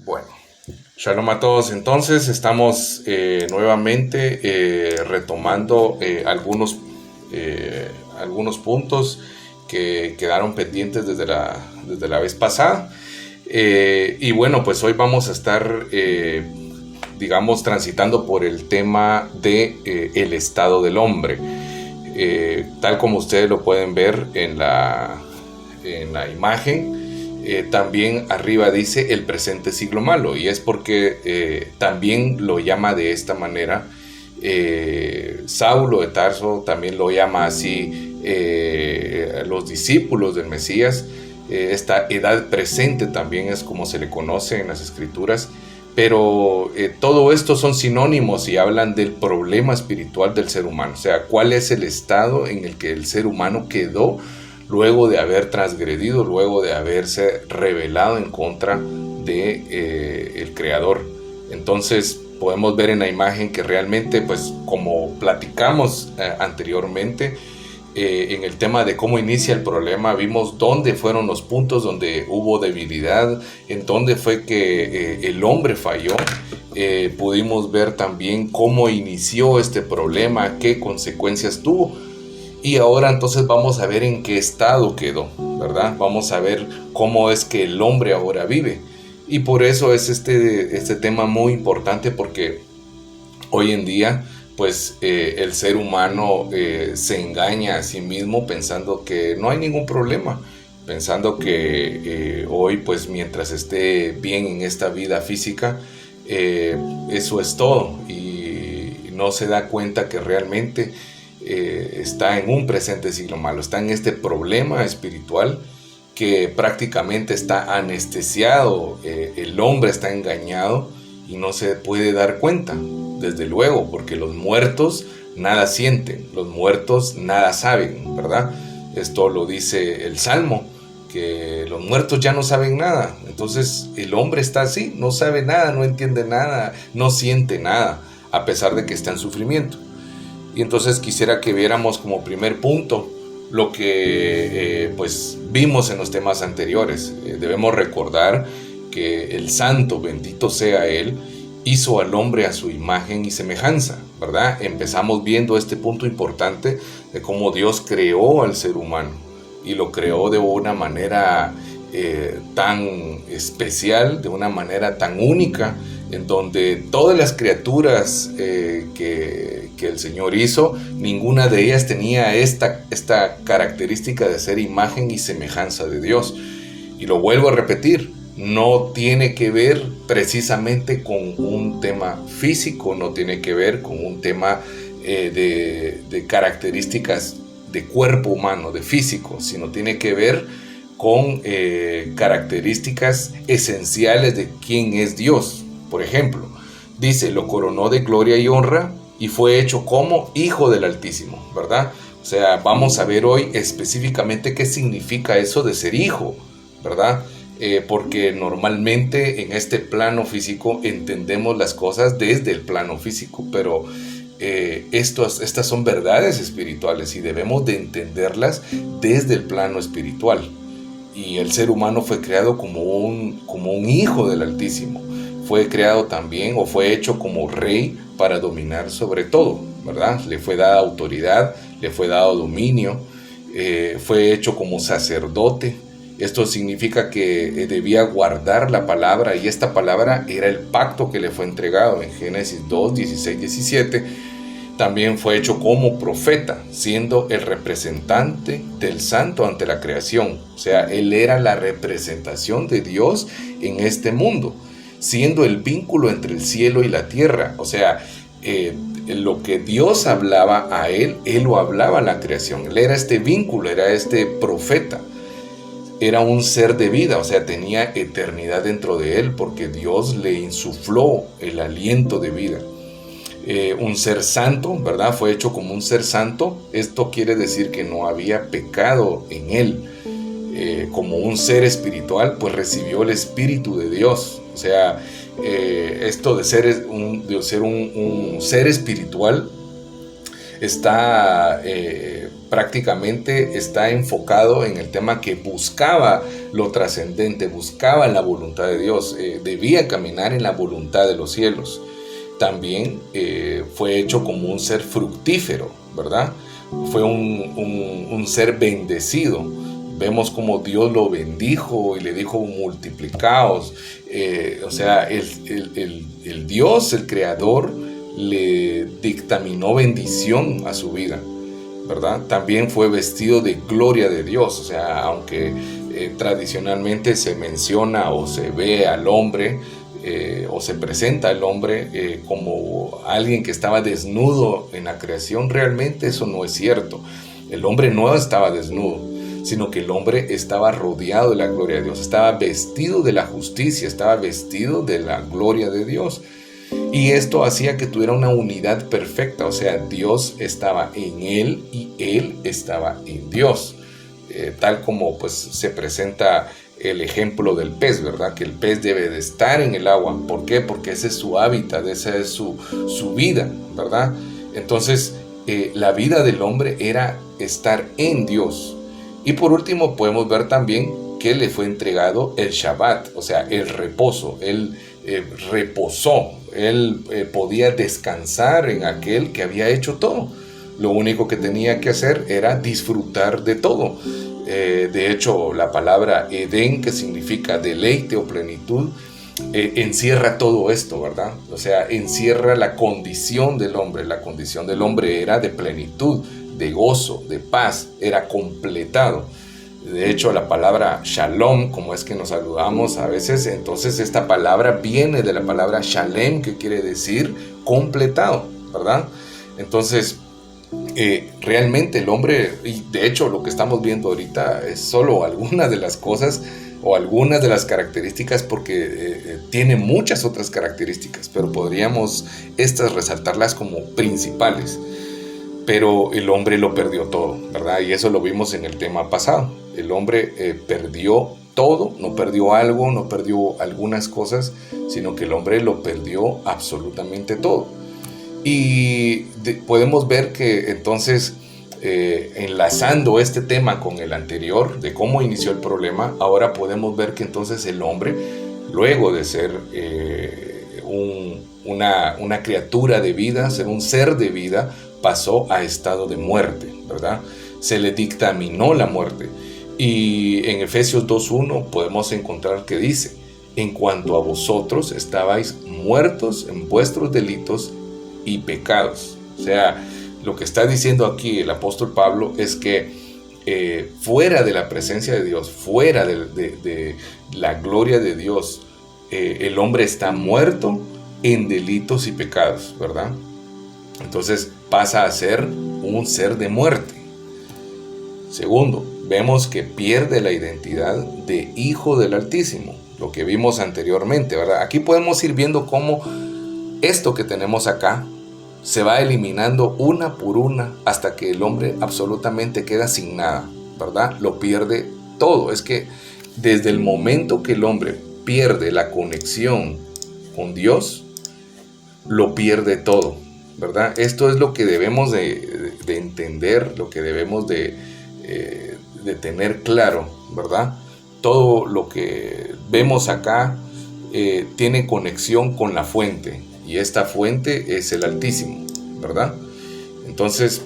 Bueno, shalom a todos. Entonces estamos nuevamente retomando algunos puntos que quedaron pendientes desde la vez pasada. Y bueno, pues hoy vamos a estar, transitando por el tema de el estado del hombre. Tal como ustedes lo pueden ver en la imagen. También arriba dice el presente siglo malo, y es porque también lo llama de esta manera. Saulo de Tarso también lo llama así, los discípulos del Mesías. Esta edad presente también es como se le conoce en las escrituras, pero todo esto son sinónimos y hablan del problema espiritual del ser humano, o sea, cuál es el estado en el que el ser humano quedó luego de haber transgredido, luego de haberse rebelado en contra de el Creador. Entonces podemos ver en la imagen que realmente, pues como platicamos anteriormente, en el tema de cómo inicia el problema, vimos dónde fueron los puntos donde hubo debilidad, en dónde fue que el hombre falló. Pudimos ver también cómo inició este problema, qué consecuencias tuvo. Y ahora entonces vamos a ver en qué estado quedó, ¿verdad? Vamos a ver cómo es que el hombre ahora vive. Y por eso es este tema muy importante, porque hoy en día, pues el ser humano se engaña a sí mismo pensando que no hay ningún problema. Pensando que hoy, pues mientras esté bien en esta vida física, eso es todo. Y no se da cuenta que realmente está en un presente siglo malo, está en este problema espiritual que prácticamente está anestesiado. El hombre está engañado y no se puede dar cuenta, desde luego, porque los muertos nada sienten, los muertos nada saben, ¿verdad? Esto lo dice el Salmo, que los muertos ya no saben nada. Entonces el hombre está así, no sabe nada, no entiende nada, no siente nada, a pesar de que está en sufrimiento. Y entonces quisiera que viéramos como primer punto lo que pues vimos en los temas anteriores. Debemos recordar que el Santo, bendito sea Él, hizo al hombre a su imagen y semejanza, ¿verdad? Empezamos viendo este punto importante de cómo Dios creó al ser humano, y lo creó de una manera tan especial, de una manera tan única, en donde todas las criaturas que el Señor hizo, ninguna de ellas tenía esta característica de ser imagen y semejanza de Dios. Y lo vuelvo a repetir, no tiene que ver precisamente con un tema físico, no tiene que ver con un tema de características de cuerpo humano, de físico, sino tiene que ver con características esenciales de quién es Dios. Por ejemplo, dice, lo coronó de gloria y honra y fue hecho como Hijo del Altísimo, ¿verdad? O sea, vamos a ver hoy específicamente qué significa eso de ser hijo, ¿verdad? Porque normalmente en este plano físico entendemos las cosas desde el plano físico, pero estas son verdades espirituales y debemos de entenderlas desde el plano espiritual. Y el ser humano fue creado como un hijo del Altísimo. Fue creado también, o fue hecho como rey para dominar sobre todo, ¿verdad? Le fue dada autoridad, le fue dado dominio, fue hecho como sacerdote. Esto significa que debía guardar la palabra, y esta palabra era el pacto que le fue entregado en Génesis 2, 16, 17. También fue hecho como profeta, siendo el representante del santo ante la creación. O sea, él era la representación de Dios en este mundo, siendo el vínculo entre el cielo y la tierra. O sea, lo que Dios hablaba a él lo hablaba a la creación. Él era este vínculo, era este profeta. Era un ser de vida, o sea, tenía eternidad dentro de él, porque Dios le insufló el aliento de vida. Un ser santo, ¿verdad? Fue hecho como un ser santo. Esto quiere decir que no había pecado en él. Como un ser espiritual, pues recibió el Espíritu de Dios. O sea, esto de ser un ser espiritual prácticamente está enfocado en el tema que buscaba lo trascendente, buscaba la voluntad de Dios, debía caminar en la voluntad de los cielos. También fue hecho como un ser fructífero, ¿verdad? Fue un ser bendecido. Vemos como Dios lo bendijo y le dijo multiplicaos. O sea, el Dios, el Creador, le dictaminó bendición a su vida, ¿verdad? También fue vestido de gloria de Dios. O sea, aunque tradicionalmente se menciona o se ve al hombre o se presenta al hombre como alguien que estaba desnudo en la creación, realmente eso no es cierto. El hombre no estaba desnudo, sino que el hombre estaba rodeado de la gloria de Dios, estaba vestido de la justicia, estaba vestido de la gloria de Dios. Y esto hacía que tuviera una unidad perfecta, o sea, Dios estaba en él y él estaba en Dios. Tal como pues se presenta el ejemplo del pez, ¿verdad? Que el pez debe de estar en el agua. ¿Por qué? Porque ese es su hábitat, esa es su vida, ¿verdad? Entonces, la vida del hombre era estar en Dios. Y por último, podemos ver también que le fue entregado el Shabbat, o sea, el reposo. Él reposó, él podía descansar en aquel que había hecho todo. Lo único que tenía que hacer era disfrutar de todo. De hecho, la palabra Edén, que significa deleite o plenitud, encierra todo esto, ¿verdad? O sea, encierra la condición del hombre. La condición del hombre era de plenitud, de gozo, de paz, era completado. De hecho, la palabra shalom, como es que nos saludamos a veces, entonces esta palabra viene de la palabra shalem, que quiere decir completado, ¿verdad? Entonces, realmente el hombre, y de hecho lo que estamos viendo ahorita es solo algunas de las cosas o algunas de las características, porque tiene muchas otras características, pero podríamos estas resaltarlas como principales. Pero el hombre lo perdió todo, ¿verdad? Y eso lo vimos en el tema pasado. El hombre perdió todo, no perdió algo, no perdió algunas cosas, sino que el hombre lo perdió absolutamente todo. Y podemos ver que entonces, enlazando este tema con el anterior, de cómo inició el problema, ahora podemos ver que entonces el hombre, luego de ser una criatura de vida, ser un ser de vida, pasó a estado de muerte, ¿verdad? Se le dictaminó la muerte. Y en Efesios 2:1 podemos encontrar que dice: en cuanto a vosotros estabais muertos en vuestros delitos y pecados. O sea, lo que está diciendo aquí el apóstol Pablo es que fuera de la presencia de Dios, fuera de la gloria de Dios, el hombre está muerto en delitos y pecados, ¿verdad? Entonces pasa a ser un ser de muerte. Segundo, vemos que pierde la identidad de hijo del Altísimo, lo que vimos anteriormente, ¿verdad? Aquí podemos ir viendo cómo esto que tenemos acá se va eliminando una por una hasta que el hombre absolutamente queda sin nada, ¿verdad? Lo pierde todo. Es que desde el momento que el hombre pierde la conexión con Dios, lo pierde todo, ¿verdad? Esto es lo que debemos de entender, lo que debemos de tener claro, ¿verdad? Todo lo que vemos acá tiene conexión con la fuente, y esta fuente es el Altísimo, ¿verdad? Entonces,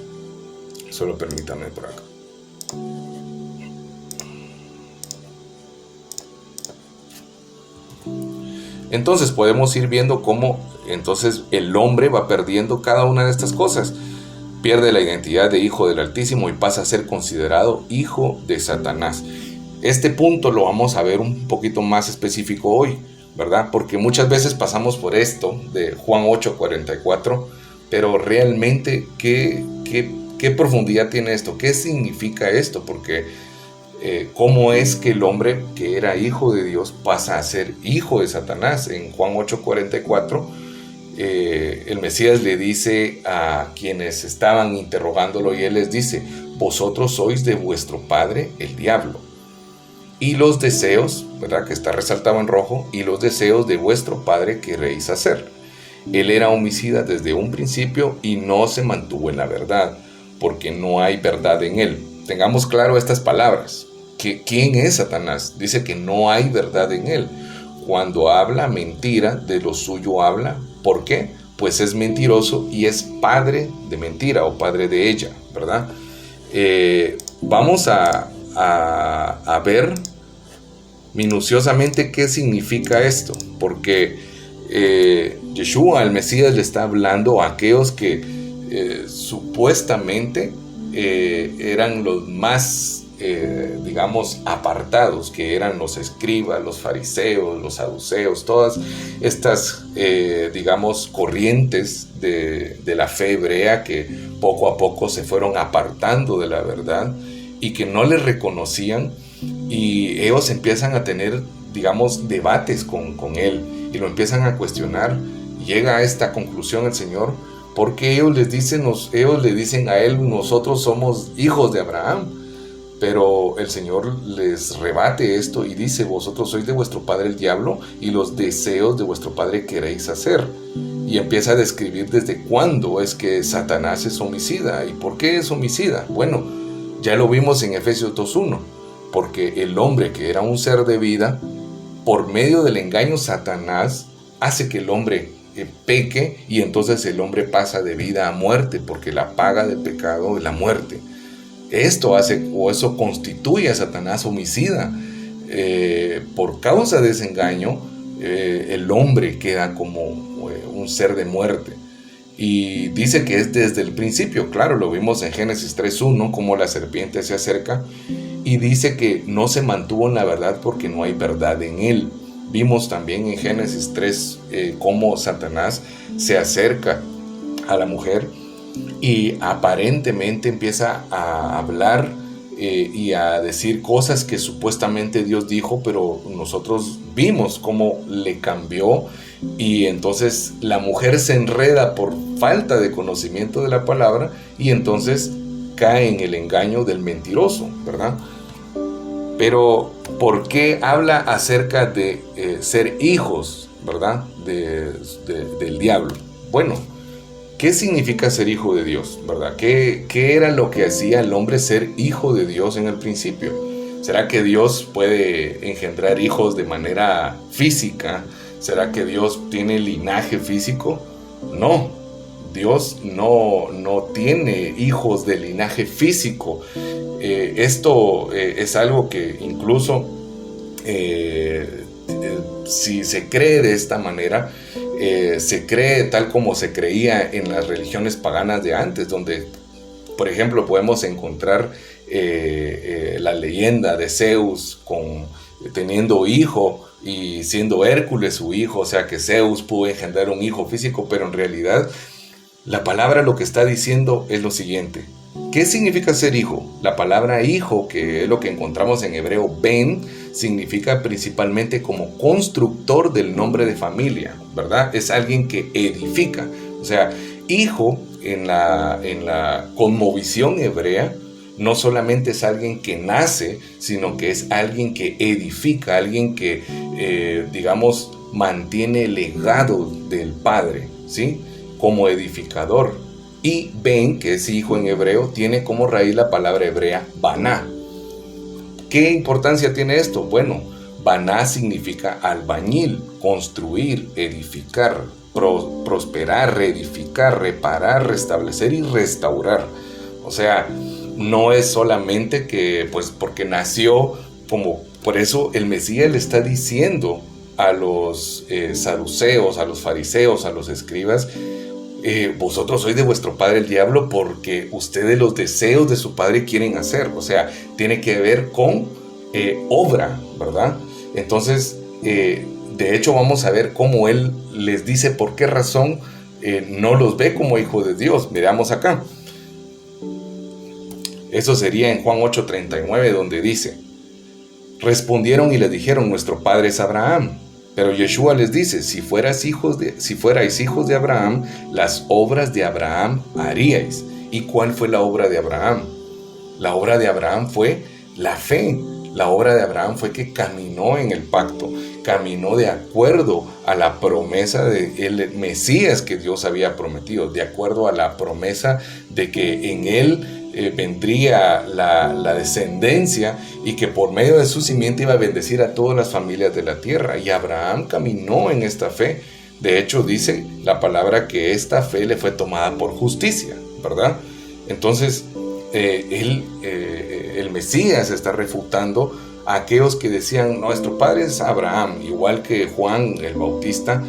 solo permítanme por acá. Entonces podemos ir viendo cómo entonces el hombre va perdiendo cada una de estas cosas. Pierde la identidad de hijo del Altísimo y pasa a ser considerado hijo de Satanás. Este punto lo vamos a ver un poquito más específico hoy, ¿verdad? Porque muchas veces pasamos por esto de Juan 8:44, pero realmente ¿qué profundidad tiene esto? ¿Qué significa esto? Porque ¿cómo es que el hombre que era hijo de Dios pasa a ser hijo de Satanás? En Juan 8:44, el Mesías le dice a quienes estaban interrogándolo, y él les dice: vosotros sois de vuestro padre el diablo, y los deseos, ¿verdad?, que está resaltado en rojo, y los deseos de vuestro padre queréis hacer. Él era homicida desde un principio y no se mantuvo en la verdad, porque no hay verdad en él. Tengamos claro estas palabras. ¿Quién es Satanás? Dice que no hay verdad en él. Cuando habla mentira, de lo suyo habla. ¿Por qué? Pues es mentiroso y es padre de mentira o padre de ella, ¿verdad? Vamos a ver minuciosamente qué significa esto, porque Yeshua, el Mesías, le está hablando a aquellos que supuestamente eran los más, digamos, apartados, que eran los escribas, los fariseos, los saduceos, todas estas, digamos, corrientes de la fe hebrea que poco a poco se fueron apartando de la verdad y que no les reconocían, y ellos empiezan a tener, digamos, debates con él y lo empiezan a cuestionar. Llega a esta conclusión el Señor, porque ellos le dicen a él: nosotros somos hijos de Abraham. Pero el Señor les rebate esto y dice: vosotros sois de vuestro padre el diablo y los deseos de vuestro padre queréis hacer. Y empieza a describir desde cuándo es que Satanás es homicida. ¿Y por qué es homicida? Bueno, ya lo vimos en Efesios 2:1. Porque el hombre, que era un ser de vida, por medio del engaño, Satanás hace que el hombre peque, y entonces el hombre pasa de vida a muerte, porque la paga del pecado es la muerte. Esto hace, o eso constituye a Satanás homicida. Por causa de ese engaño, el hombre queda como un ser de muerte. Y dice que es desde el principio. Claro, lo vimos en Génesis 3:1, como la serpiente se acerca, y dice que no se mantuvo en la verdad porque no hay verdad en él. Vimos también en Génesis 3 cómo Satanás se acerca a la mujer y aparentemente empieza a hablar y a decir cosas que supuestamente Dios dijo, pero nosotros vimos cómo le cambió, y entonces la mujer se enreda por falta de conocimiento de la palabra y entonces cae en el engaño del mentiroso, ¿verdad? Pero ¿por qué habla acerca de ser hijos, ¿verdad? Del diablo. Bueno, ¿qué significa ser hijo de Dios, verdad? ¿Qué era lo que hacía el hombre ser hijo de Dios en el principio? ¿Será que Dios puede engendrar hijos de manera física? ¿Será que Dios tiene linaje físico? No, Dios no tiene hijos de linaje físico. Esto es algo que incluso si se cree de esta manera, se cree tal como se creía en las religiones paganas de antes, donde, por ejemplo, podemos encontrar la leyenda de Zeus teniendo hijo y siendo Hércules su hijo, o sea que Zeus pudo engendrar un hijo físico, pero en realidad la palabra lo que está diciendo es lo siguiente. ¿Qué significa ser hijo? La palabra hijo, que es lo que encontramos en hebreo ben, significa principalmente como constructor del nombre de familia, ¿verdad? Es alguien que edifica. O sea, hijo en la cosmovisión hebrea no solamente es alguien que nace, sino que es alguien que edifica, alguien que, digamos, mantiene el legado del padre, ¿sí? Como edificador. Y ben, que es hijo en hebreo, tiene como raíz la palabra hebrea baná. ¿Qué importancia tiene esto? Bueno, baná significa albañil, construir, edificar, prosperar, reedificar, reparar, restablecer y restaurar. O sea, no es solamente que, pues, porque nació como... Por eso el Mesías le está diciendo a los saduceos, a los fariseos, a los escribas: vosotros sois de vuestro padre el diablo porque ustedes los deseos de su padre quieren hacer. O sea, tiene que ver con obra, ¿verdad? Entonces, de hecho vamos a ver cómo él les dice por qué razón no los ve como hijos de Dios. Miramos acá. Eso sería en Juan 8:39, donde dice: respondieron y le dijeron: nuestro padre es Abraham. Pero Yeshua les dice: si fuerais hijos de Abraham, las obras de Abraham haríais. ¿Y cuál fue la obra de Abraham? La obra de Abraham fue la fe. La obra de Abraham fue que caminó en el pacto, caminó de acuerdo a la promesa del Mesías que Dios había prometido, de acuerdo a la promesa de que en él vendría la descendencia y que por medio de su simiente iba a bendecir a todas las familias de la tierra. Y Abraham caminó en esta fe. De hecho, dice la palabra que esta fe le fue tomada por justicia, ¿verdad? Entonces, el Mesías está refutando a aquellos que decían, nuestro padre es Abraham, igual que Juan el Bautista,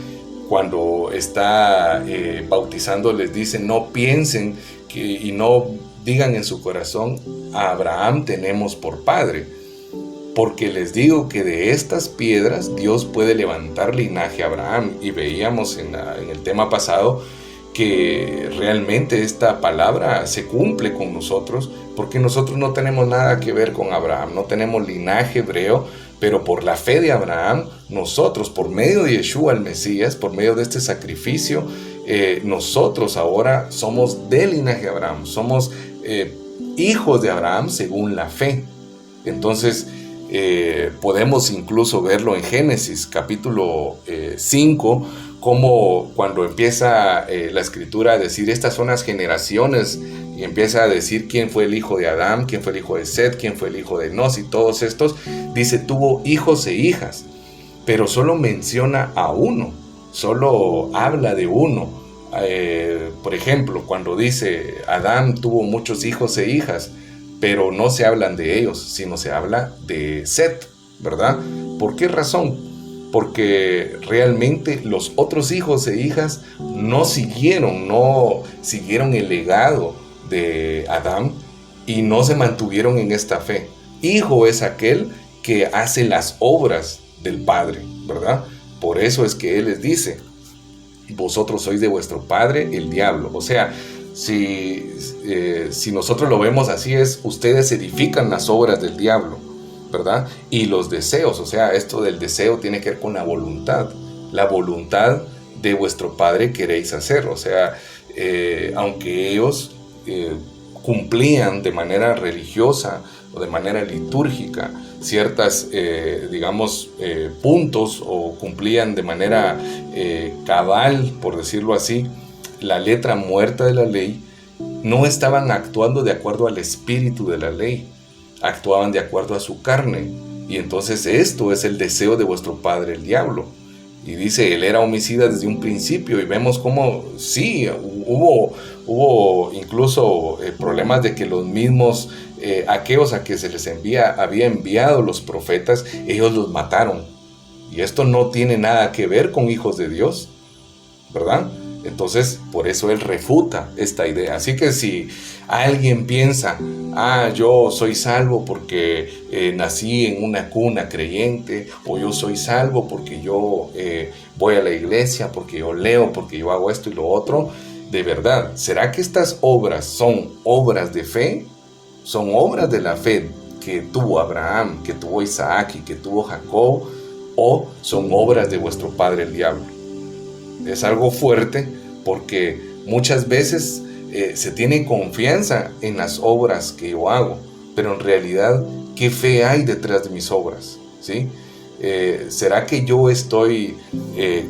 cuando está bautizando, les dice, no piensen y no digan en su corazón, a Abraham tenemos por padre, porque les digo que de estas piedras Dios puede levantar linaje a Abraham. Y veíamos en el tema pasado que realmente esta palabra se cumple con nosotros, porque nosotros no tenemos nada que ver con Abraham, no tenemos linaje hebreo, pero por la fe de Abraham, nosotros, por medio de Yeshua el Mesías, por medio de este sacrificio, nosotros ahora somos del linaje de Abraham, somos hijos de Abraham según la fe. Entonces podemos incluso verlo en Génesis capítulo 5, como cuando empieza la escritura a decir estas son las generaciones, y empieza a decir quién fue el hijo de Adán, quién fue el hijo de Set, quién fue el hijo de Enos, y todos estos, dice tuvo hijos e hijas, pero solo menciona a uno, solo habla de uno. Por ejemplo, cuando dice Adán tuvo muchos hijos e hijas, pero no se hablan de ellos, sino se habla de Set, ¿verdad? ¿Por qué razón? Porque realmente los otros hijos e hijas no siguieron el legado de Adán y no se mantuvieron en esta fe. Hijo es aquel que hace las obras del Padre, ¿verdad? Por eso es que Él les dice, vosotros sois de vuestro padre el diablo. O sea, si nosotros lo vemos así, es ustedes edifican las obras del diablo, ¿verdad? Y los deseos, o sea, esto del deseo tiene que ver con la voluntad de vuestro padre queréis hacer. O sea, aunque ellos cumplían de manera religiosa o de manera litúrgica ciertas, puntos, o cumplían de manera cabal, por decirlo así, la letra muerta de la ley, no estaban actuando de acuerdo al espíritu de la ley, actuaban de acuerdo a su carne. Y entonces esto es el deseo de vuestro padre el diablo. Y dice, él era homicida desde un principio, y vemos cómo sí, hubo incluso problemas de que los mismos aquellos a que se les había enviado los profetas, ellos los mataron. Y esto no tiene nada que ver con hijos de Dios, ¿verdad? Entonces, por eso él refuta esta idea. Así que si alguien piensa, yo soy salvo porque nací en una cuna creyente, o yo soy salvo porque yo voy a la iglesia, porque yo leo, porque yo hago esto y lo otro, de verdad, ¿será que estas obras son obras de fe? Son obras de la fe que tuvo Abraham, que tuvo Isaac y que tuvo Jacob, o son obras de vuestro padre el diablo. Es algo fuerte porque muchas veces se tiene confianza en las obras que yo hago, pero en realidad, ¿qué fe hay detrás de mis obras? ¿Sí? ¿Será que yo estoy,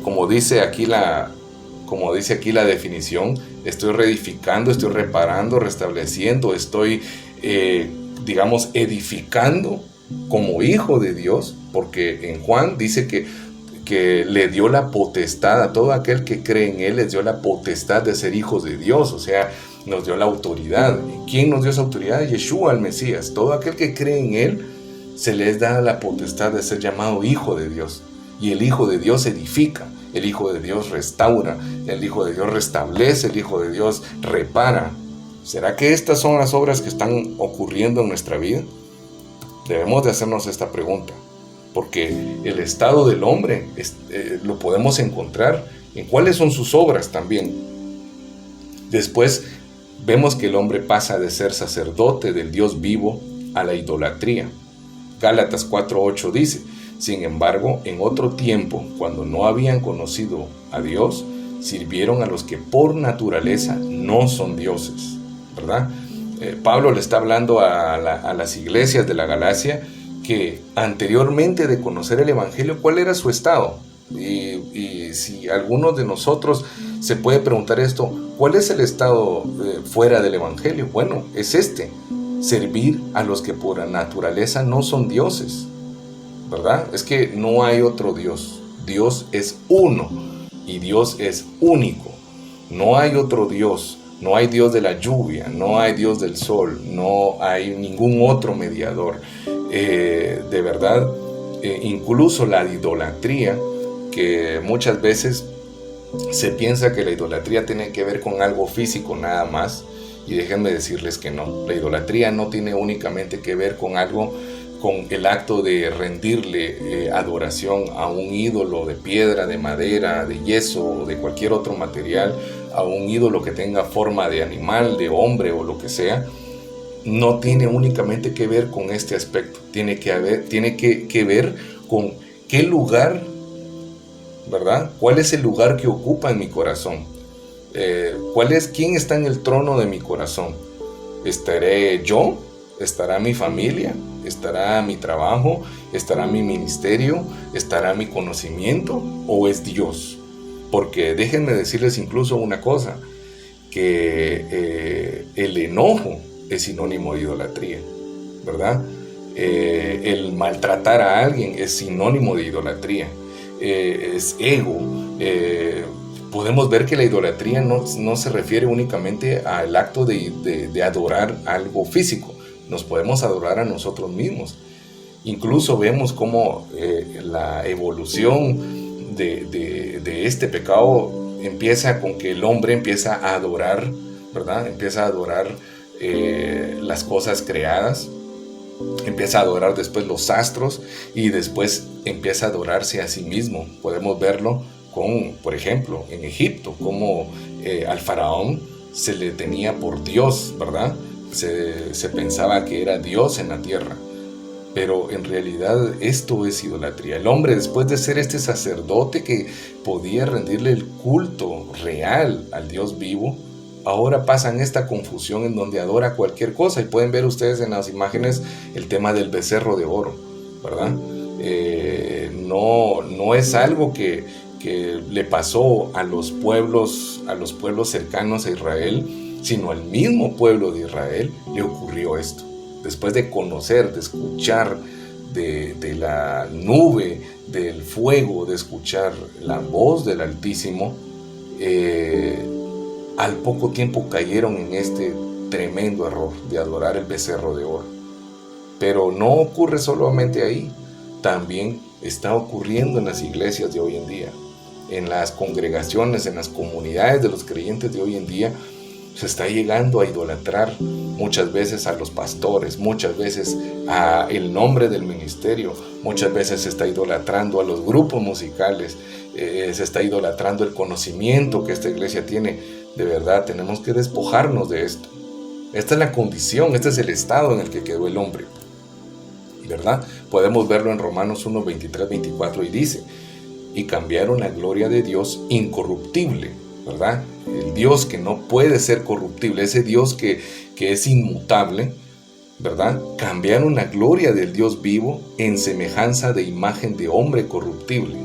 como dice aquí la definición, estoy reedificando, estoy reparando, restableciendo, estoy, edificando como hijo de Dios? Porque en Juan dice que le dio la potestad a todo aquel que cree en Él, les dio la potestad de ser hijos de Dios, o sea, nos dio la autoridad. ¿Quién nos dio esa autoridad? Yeshua el Mesías. Todo aquel que cree en Él, se les da la potestad de ser llamado hijo de Dios. Y el hijo de Dios edifica, el hijo de Dios restaura, el hijo de Dios restablece, el hijo de Dios repara. ¿Será que estas son las obras que están ocurriendo en nuestra vida? Debemos de hacernos esta pregunta. Porque el estado del hombre lo podemos encontrar en cuáles son sus obras también. Después vemos que el hombre pasa de ser sacerdote del Dios vivo a la idolatría. Gálatas 4:8 dice, sin embargo, en otro tiempo, cuando no habían conocido a Dios, sirvieron a los que por naturaleza no son dioses, ¿verdad? Pablo le está hablando a las iglesias de la Galacia que anteriormente de conocer el Evangelio, ¿cuál era su estado? Y si alguno de nosotros se puede preguntar esto, ¿cuál es el estado fuera del Evangelio? Bueno, es servir a los que por naturaleza no son dioses, ¿verdad? Es que no hay otro Dios. Dios es uno y Dios es único. No hay otro Dios. No hay Dios de la lluvia, no hay Dios del sol, no hay ningún otro mediador. De verdad, incluso la idolatría, que muchas veces se piensa que la idolatría tiene que ver con algo físico nada más, y déjenme decirles que no. La idolatría no tiene únicamente que ver con algo, con el acto de rendirle adoración a un ídolo de piedra, de madera, de yeso o de cualquier otro material, a un ídolo que tenga forma de animal, de hombre o lo que sea. No tiene únicamente que ver con este aspecto, tiene que ver con qué lugar, ¿verdad? ¿Cuál es el lugar que ocupa en mi corazón? ¿Quién está en el trono de mi corazón? ¿Estaré yo? ¿Estará mi familia? ¿Estará mi trabajo? ¿Estará mi ministerio? ¿Estará mi conocimiento? ¿O es Dios? Porque déjenme decirles incluso una cosa, que el enojo es sinónimo de idolatría, ¿verdad? El maltratar a alguien es sinónimo de idolatría, es ego. Podemos ver que la idolatría no se refiere únicamente al acto de adorar algo físico, nos podemos adorar a nosotros mismos. Incluso vemos cómo la evolución de este pecado empieza con que el hombre empieza a adorar, ¿verdad? Empieza a adorar las cosas creadas, empieza a adorar después los astros y después empieza a adorarse a sí mismo. Podemos verlo por ejemplo, en Egipto, como al faraón se le tenía por Dios, ¿verdad? Se pensaba que era Dios en la tierra. Pero en realidad esto es idolatría. El hombre, después de ser este sacerdote que podía rendirle el culto real al Dios vivo, ahora pasa en esta confusión en donde adora cualquier cosa. Y pueden ver ustedes en las imágenes el tema del becerro de oro, ¿verdad? No es algo que le pasó a los pueblos cercanos a Israel, sino al mismo pueblo de Israel le ocurrió esto. Después de conocer, de escuchar de la nube, del fuego, de escuchar la voz del Altísimo, al poco tiempo cayeron en este tremendo error de adorar el becerro de oro. Pero no ocurre solamente ahí, también está ocurriendo en las iglesias de hoy en día, en las congregaciones, en las comunidades de los creyentes de hoy en día. Se está llegando a idolatrar muchas veces a los pastores, muchas veces a el nombre del ministerio, muchas veces se está idolatrando a los grupos musicales, se está idolatrando el conocimiento que esta iglesia tiene. De verdad, tenemos que despojarnos de esto. Esta es la condición, este es el estado en el que quedó el hombre, ¿verdad? Podemos verlo en Romanos 1, 23, 24 y dice: y cambiaron la gloria de Dios incorruptible, ¿verdad? El Dios que no puede ser corruptible, ese Dios que es inmutable, ¿verdad? Cambiaron la gloria del Dios vivo en semejanza de imagen de hombre corruptible,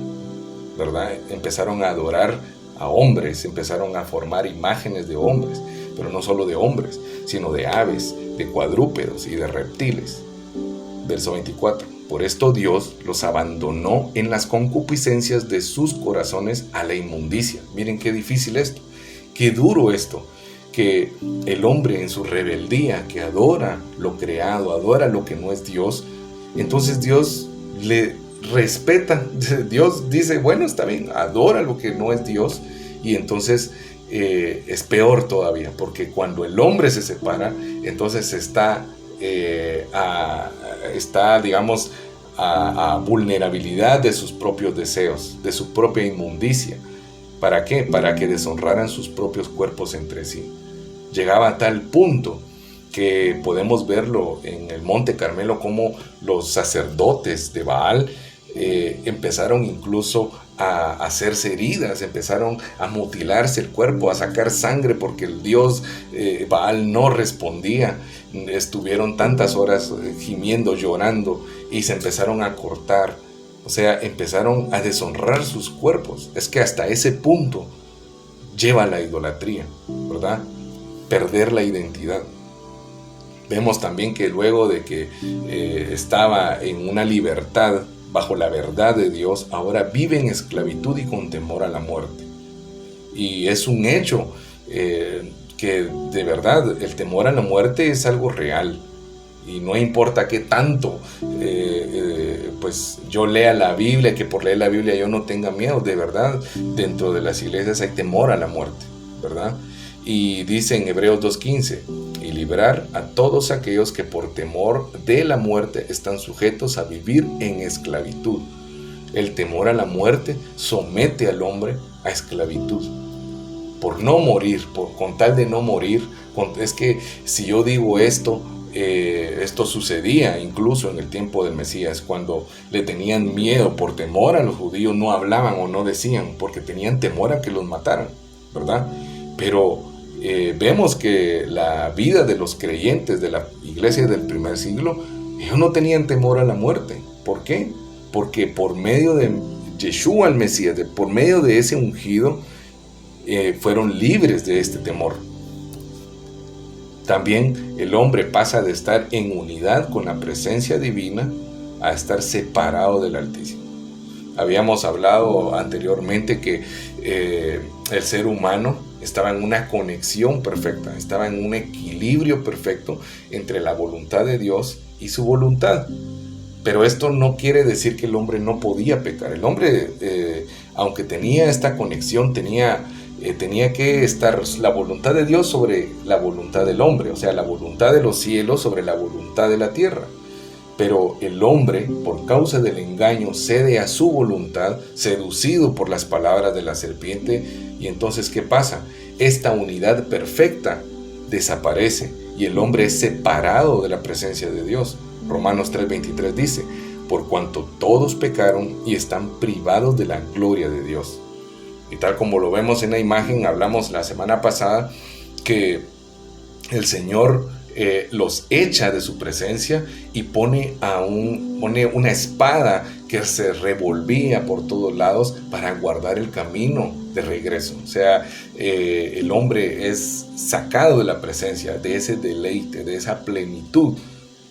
¿verdad? Empezaron a adorar a hombres, empezaron a formar imágenes de hombres, pero no solo de hombres, sino de aves, de cuadrúpedos y de reptiles. Verso 24. Por esto Dios los abandonó en las concupiscencias de sus corazones a la inmundicia. Miren qué difícil esto, qué duro esto, que el hombre en su rebeldía, que adora lo creado, adora lo que no es Dios, entonces Dios le respeta. Dios dice, bueno, está bien, adora lo que no es Dios, y entonces es peor todavía, porque cuando el hombre se separa, entonces está digamos, a vulnerabilidad de sus propios deseos, de su propia inmundicia. ¿Para qué? Para que deshonraran sus propios cuerpos entre sí. Llegaba a tal punto que podemos verlo en el Monte Carmelo, como los sacerdotes de Baal empezaron incluso a hacerse heridas, empezaron a mutilarse el cuerpo, a sacar sangre porque el dios Baal no respondía. Estuvieron tantas horas gimiendo, llorando, y se empezaron a cortar. O sea, empezaron a deshonrar sus cuerpos. Es que hasta ese punto lleva la idolatría, ¿verdad? Perder la identidad. Vemos también que luego de que estaba en una libertad bajo la verdad de Dios, ahora vive en esclavitud y con temor a la muerte. Y es un hecho que de verdad el temor a la muerte es algo real. Y no importa qué tanto pues yo lea la Biblia, que por leer la Biblia yo no tenga miedo. De verdad, dentro de las iglesias hay temor a la muerte, ¿verdad? Y dice en Hebreos 2:15, y librar a todos aquellos que por temor de la muerte están sujetos a vivir en esclavitud. El temor a la muerte somete al hombre a esclavitud. Por no morir, con tal de no morir, es que si yo digo esto, esto sucedía incluso en el tiempo del Mesías, cuando le tenían miedo por temor a los judíos, no hablaban o no decían, porque tenían temor a que los mataran, ¿verdad? Pero vemos que la vida de los creyentes de la iglesia del primer siglo, ellos no tenían temor a la muerte. ¿Por qué? Porque por medio de Yeshua el Mesías, por medio de ese ungido, fueron libres de este temor. También el hombre pasa de estar en unidad con la presencia divina a estar separado del Altísimo. Habíamos hablado anteriormente que el ser humano estaba en una conexión perfecta, estaba en un equilibrio perfecto entre la voluntad de Dios y su voluntad. Pero esto no quiere decir que el hombre no podía pecar. El hombre, aunque tenía esta conexión, tenía que estar la voluntad de Dios sobre la voluntad del hombre, o sea, la voluntad de los cielos sobre la voluntad de la tierra. Pero el hombre, por causa del engaño, cede a su voluntad, seducido por las palabras de la serpiente. Y entonces, ¿qué pasa? Esta unidad perfecta desaparece y el hombre es separado de la presencia de Dios. Romanos 3:23 dice, por cuanto todos pecaron y están privados de la gloria de Dios. Y tal como lo vemos en la imagen, hablamos la semana pasada que el Señor los echa de su presencia y pone una espada que se revolvía por todos lados para guardar el camino de regreso. O sea, el hombre es sacado de la presencia, de ese deleite, de esa plenitud,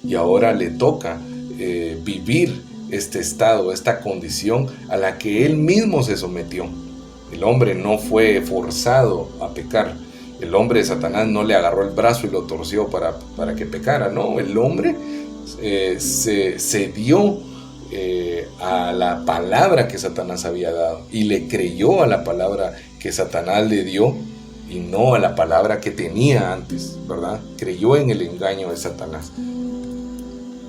y ahora le toca vivir este estado, esta condición a la que él mismo se sometió. El hombre no fue forzado a pecar. El hombre, Satanás, no le agarró el brazo y lo torció para que pecara. No, el hombre se cedió a la palabra que Satanás había dado y le creyó a la palabra que Satanás le dio y no a la palabra que tenía antes, ¿verdad? Creyó en el engaño de Satanás.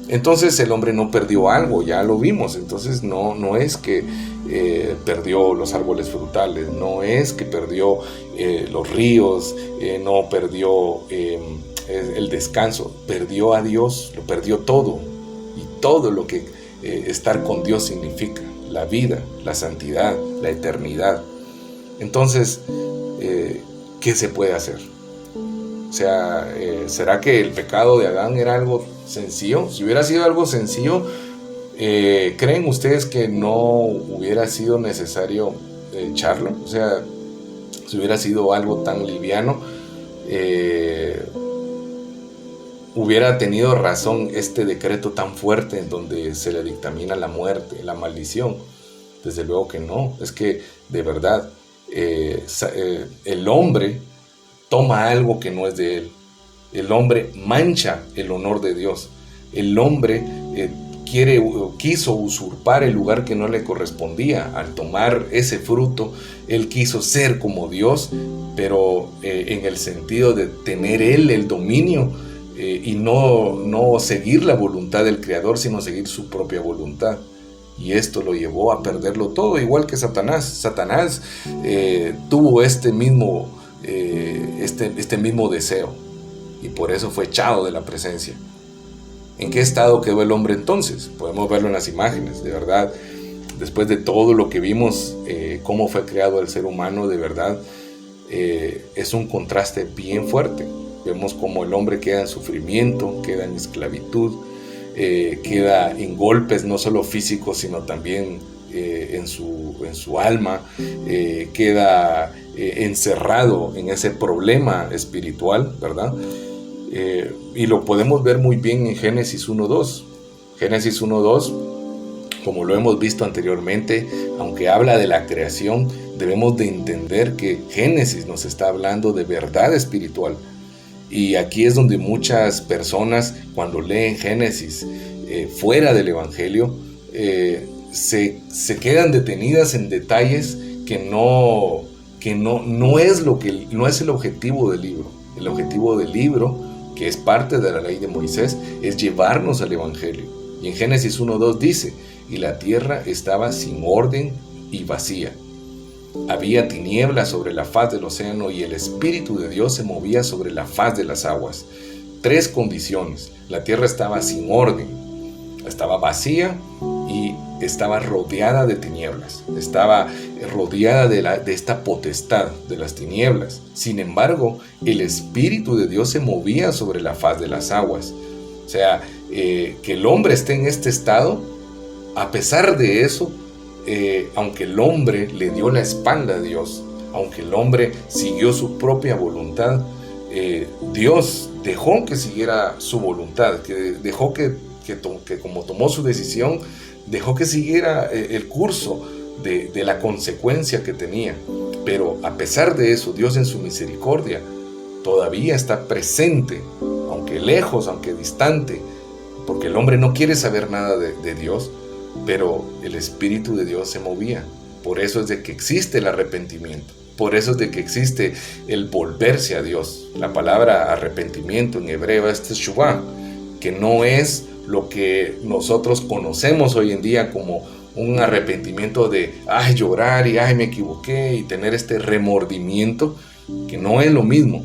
Entonces el hombre no perdió algo, ya lo vimos. Entonces no es que perdió los árboles frutales, no es que perdió los ríos, no perdió el descanso, perdió a Dios, lo perdió todo, y todo lo que estar con Dios significa, la vida, la santidad, la eternidad. Entonces, ¿qué se puede hacer? O sea, ¿será que el pecado de Adán era algo sencillo? Si hubiera sido algo sencillo, ¿creen ustedes que no hubiera sido necesario echarlo? O sea, si hubiera sido algo tan liviano, hubiera tenido razón este decreto tan fuerte en donde se le dictamina la muerte, la maldición. Desde luego que no. Es que de verdad el hombre toma algo que no es de él. El hombre mancha el honor de Dios. El hombre quiso usurpar el lugar que no le correspondía. Al tomar ese fruto, él quiso ser como Dios, pero en el sentido de tener él el dominio y no seguir la voluntad del Creador, sino seguir su propia voluntad. Y esto lo llevó a perderlo todo, igual que Satanás. Satanás tuvo este mismo deseo, y por eso fue echado de la presencia. ¿En qué estado quedó el hombre entonces? Podemos verlo en las imágenes. De verdad, después de todo lo que vimos, cómo fue creado el ser humano, de verdad, es un contraste bien fuerte. Vemos cómo el hombre queda en sufrimiento, queda en esclavitud, queda en golpes no solo físicos, sino también en su alma, queda encerrado en ese problema espiritual, ¿verdad? Y lo podemos ver muy bien en Génesis 1:2. Génesis 1:2, como lo hemos visto anteriormente, aunque habla de la creación, debemos de entender que Génesis nos está hablando de verdad espiritual. Y aquí es donde muchas personas, cuando leen Génesis fuera del Evangelio, se quedan detenidas en detalles que no es el objetivo del libro. El objetivo del libro, que es parte de la ley de Moisés, es llevarnos al Evangelio. Y en Génesis 1:2 dice: y la tierra estaba sin orden y vacía. Había tinieblas sobre la faz del océano y el Espíritu de Dios se movía sobre la faz de las aguas. 3 condiciones. La tierra estaba sin orden, estaba vacía y estaba rodeada de tinieblas. Estaba rodeada de esta potestad de las tinieblas. Sin embargo, el Espíritu de Dios se movía sobre la faz de las aguas. O sea, que el hombre esté en este estado, a pesar de eso, aunque el hombre le dio la espalda a Dios, aunque el hombre siguió su propia voluntad, Dios dejó que siguiera su voluntad, que dejó que como tomó su decisión, dejó que siguiera el curso de la consecuencia que tenía. Pero a pesar de eso, Dios en su misericordia todavía está presente, aunque lejos, aunque distante, porque el hombre no quiere saber nada de Dios, pero el Espíritu de Dios se movía. Por eso es de que existe el arrepentimiento. Por eso es de que existe el volverse a Dios. La palabra arrepentimiento en hebreo es teshuvah, que no es lo que nosotros conocemos hoy en día como un arrepentimiento de llorar y me equivoqué y tener este remordimiento, que no es lo mismo.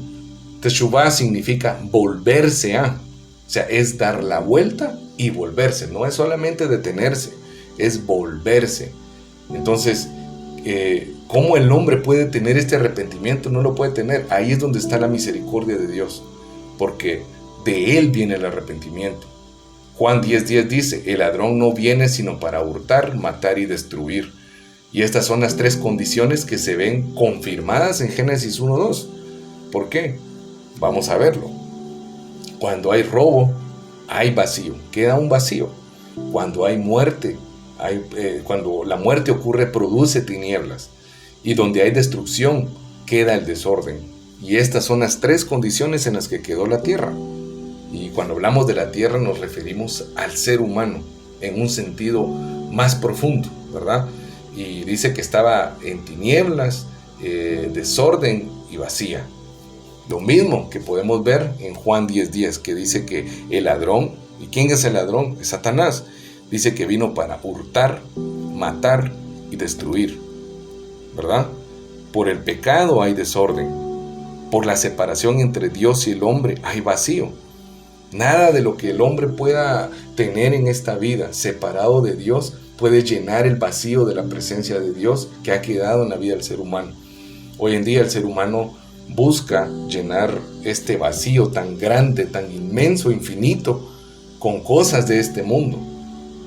Teshuvah significa volverse a, o sea, es dar la vuelta y volverse, no es solamente detenerse, es volverse. Entonces, ¿cómo el hombre puede tener este arrepentimiento? No lo puede tener. Ahí es donde está la misericordia de Dios, porque de Él viene el arrepentimiento. Juan 10:10 dice: el ladrón no viene sino para hurtar, matar y destruir. Y estas son las 3 condiciones que se ven confirmadas en Génesis 1:2. ¿Por qué? Vamos a verlo. Cuando hay robo, hay vacío, queda un vacío. Cuando hay muerte, cuando la muerte ocurre, produce tinieblas. Y donde hay destrucción, queda el desorden. Y estas son las 3 condiciones en las que quedó la tierra. Y cuando hablamos de la tierra nos referimos al ser humano en un sentido más profundo, ¿verdad? Y dice que estaba en tinieblas, desorden y vacía. Lo mismo que podemos ver en Juan 10:10, que dice que el ladrón, ¿y quién es el ladrón? Es Satanás. Dice que vino para hurtar, matar y destruir, ¿verdad? Por el pecado hay desorden. Por la separación entre Dios y el hombre hay vacío. Nada de lo que el hombre pueda tener en esta vida separado de Dios puede llenar el vacío de la presencia de Dios que ha quedado en la vida del ser humano. Hoy en día el ser humano busca llenar este vacío tan grande, tan inmenso, infinito, con cosas de este mundo.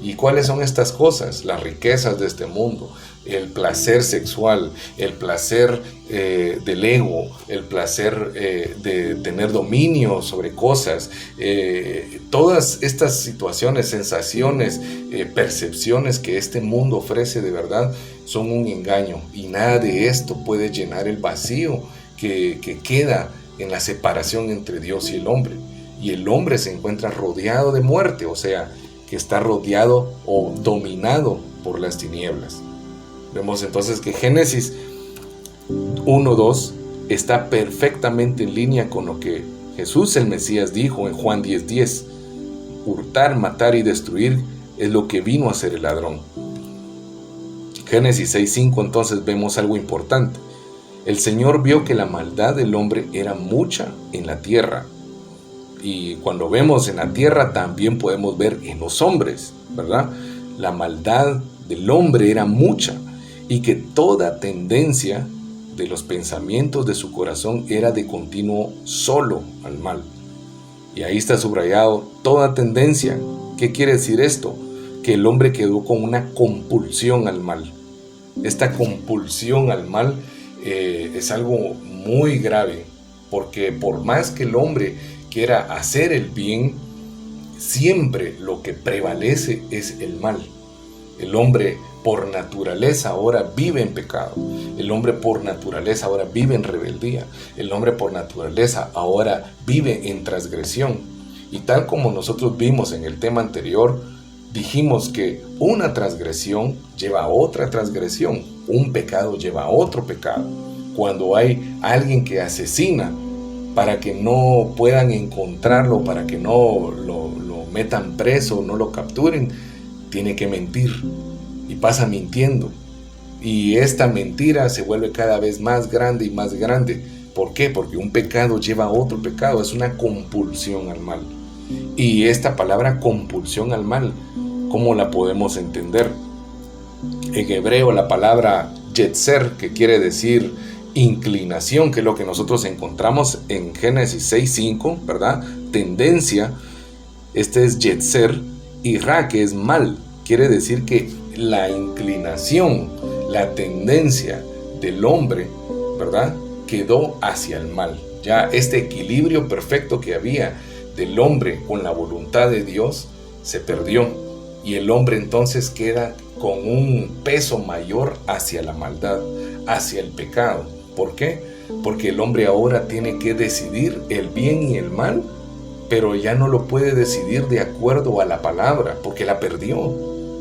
¿Y cuáles son estas cosas? Las riquezas de este mundo, el placer sexual, el placer del ego, el placer de tener dominio sobre cosas, todas estas situaciones, sensaciones, percepciones que este mundo ofrece de verdad son un engaño, y nada de esto puede llenar el vacío que queda en la separación entre Dios y el hombre. Y el hombre se encuentra rodeado de muerte, o sea, que está rodeado o dominado por las tinieblas. Vemos entonces que Génesis 1:2 está perfectamente en línea con lo que Jesús el Mesías dijo en Juan 10:10. Hurtar, matar y destruir es lo que vino a hacer el ladrón. Génesis 6:5 entonces vemos algo importante. El Señor vio que la maldad del hombre era mucha en la tierra. Y cuando vemos en la tierra también podemos ver en los hombres, ¿verdad? La maldad del hombre era mucha y que toda tendencia de los pensamientos de su corazón era de continuo solo al mal. Y ahí está subrayado toda tendencia. ¿Qué quiere decir esto? Que el hombre quedó con una compulsión al mal. Esta compulsión al mal es algo muy grave, porque por más que el hombre quiera hacer el bien, siempre lo que prevalece es el mal. El hombre por naturaleza ahora vive en pecado. El hombre por naturaleza ahora vive en rebeldía. El hombre por naturaleza ahora vive en transgresión. Y tal como nosotros vimos en el tema anterior, dijimos que una transgresión lleva a otra transgresión. Un pecado lleva a otro pecado. Cuando hay alguien que asesina, para que no puedan encontrarlo, para que no lo metan preso, no lo capturen, tiene que mentir y pasa mintiendo. Y esta mentira se vuelve cada vez más grande y más grande. ¿Por qué? Porque un pecado lleva a otro pecado, es una compulsión al mal. Y esta palabra compulsión al mal, ¿cómo la podemos entender? En hebreo la palabra yetzer, que quiere decir inclinación, que es lo que nosotros encontramos en Génesis 6:5, ¿verdad? Tendencia, este es yetzer, y ra, que es mal, quiere decir que la inclinación, la tendencia del hombre, ¿verdad?, quedó hacia el mal. Ya este equilibrio perfecto que había del hombre con la voluntad de Dios se perdió, y el hombre entonces queda con un peso mayor hacia la maldad, hacia el pecado. ¿Por qué? Porque el hombre ahora tiene que decidir el bien y el mal, pero ya no lo puede decidir de acuerdo a la palabra, porque la perdió,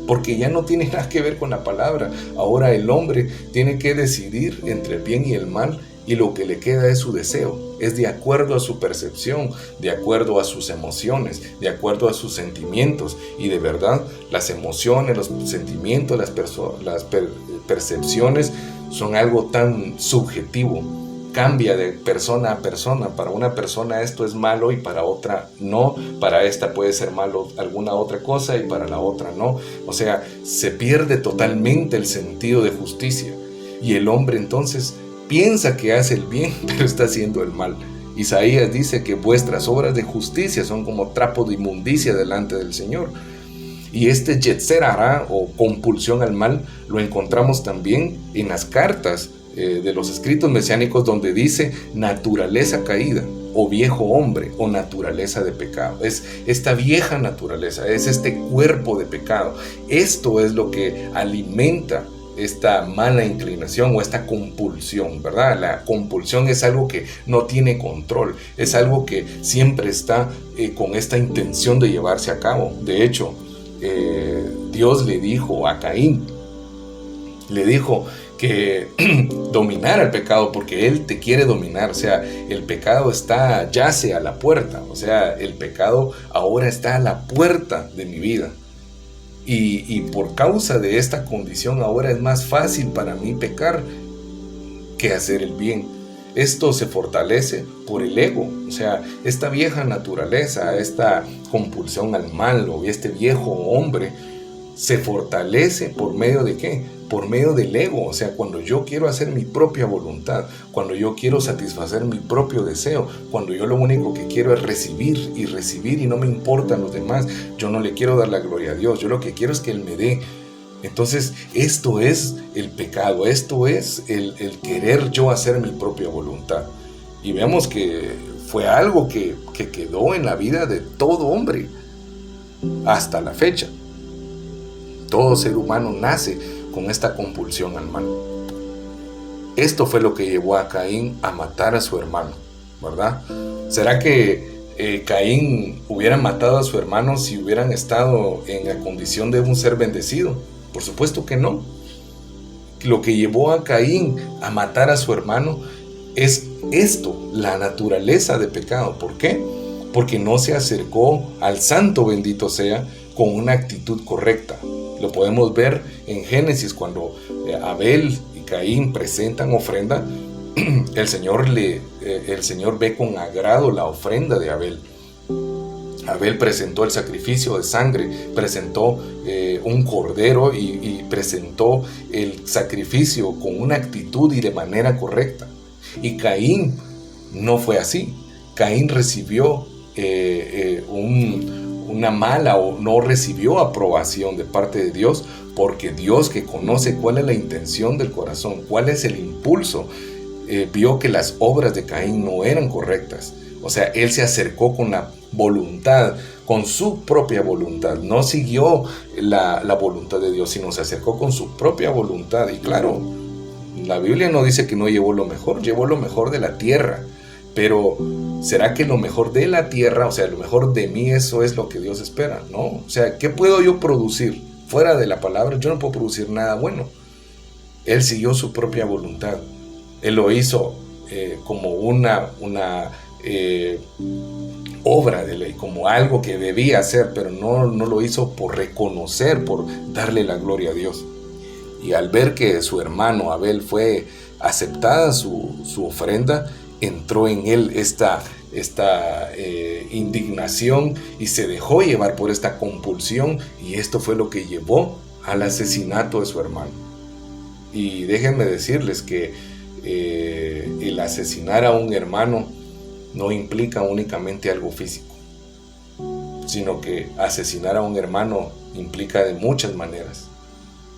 porque ya no tiene nada que ver con la palabra. Ahora el hombre tiene que decidir entre el bien y el mal, y lo que le queda es su deseo, es de acuerdo a su percepción, de acuerdo a sus emociones, de acuerdo a sus sentimientos. Y de verdad, las emociones, los sentimientos, las percepciones son algo tan subjetivo. Cambia de persona a persona. Para una persona esto es malo y para otra no. Para esta puede ser malo alguna otra cosa y para la otra no. O sea, se pierde totalmente el sentido de justicia. Y el hombre entonces piensa que hace el bien, pero está haciendo el mal. Isaías dice que vuestras obras de justicia son como trapo de inmundicia delante del Señor. Y este yetzer hara, o compulsión al mal, lo encontramos también en las cartas de los escritos mesiánicos, donde dice naturaleza caída, o viejo hombre, o naturaleza de pecado. Es esta vieja naturaleza, es este cuerpo de pecado. Esto es lo que alimenta esta mala inclinación o esta compulsión, ¿verdad? La compulsión es algo que no tiene control, es algo que siempre está con esta intención de llevarse a cabo. De hecho, Dios le dijo a Caín, le dijo que dominara el pecado, porque él te quiere dominar. O sea, el pecado yace a la puerta. O sea, el pecado ahora está a la puerta de mi vida. Y por causa de esta condición ahora es más fácil para mí pecar que hacer el bien. Esto se fortalece por el ego. O sea, esta vieja naturaleza, esta compulsión al mal, o este viejo hombre, se fortalece por medio de ¿qué? Por medio del ego. O sea, cuando yo quiero hacer mi propia voluntad, cuando yo quiero satisfacer mi propio deseo, cuando yo lo único que quiero es recibir y no me importan los demás, yo no le quiero dar la gloria a Dios, yo lo que quiero es que Él me dé. Entonces, esto es el pecado, esto es el querer yo hacer mi propia voluntad. Y vemos que fue algo que quedó en la vida de todo hombre hasta la fecha. Todo ser humano nace con esta compulsión al mal. Esto fue lo que llevó a Caín a matar a su hermano, ¿verdad? ¿Será que Caín hubiera matado a su hermano si hubieran estado en la condición de un ser bendecido? Por supuesto que no. Lo que llevó a Caín a matar a su hermano es esto, la naturaleza de pecado. ¿Por qué? Porque no se acercó al santo, bendito sea, con una actitud correcta. Lo podemos ver en Génesis, cuando Abel y Caín presentan ofrenda. El Señor ve con agrado la ofrenda de Abel. Abel presentó el sacrificio de sangre, presentó un cordero y presentó el sacrificio con una actitud y de manera correcta. Y Caín no fue así. Caín recibió una mala, o no recibió aprobación de parte de Dios, porque Dios, que conoce cuál es la intención del corazón, cuál es el impulso, vio que las obras de Caín no eran correctas. O sea, él se acercó con la voluntad, con su propia voluntad. No siguió la voluntad de Dios, sino se acercó con su propia voluntad. Y claro, la Biblia no dice que no llevó lo mejor de la tierra. Pero, ¿será que lo mejor de la tierra, o sea, lo mejor de mí, eso es lo que Dios espera? No, o sea, ¿qué puedo yo producir? Fuera de la palabra, yo no puedo producir nada bueno. Él siguió su propia voluntad. Él lo hizo como una obra de ley, como algo que debía hacer, pero no lo hizo por reconocer, por darle la gloria a Dios. Y al ver que su hermano Abel fue aceptada su ofrenda, entró en él esta indignación y se dejó llevar por esta compulsión, y esto fue lo que llevó al asesinato de su hermano. Y déjenme decirles que el asesinar a un hermano no implica únicamente algo físico, sino que asesinar a un hermano implica de muchas maneras.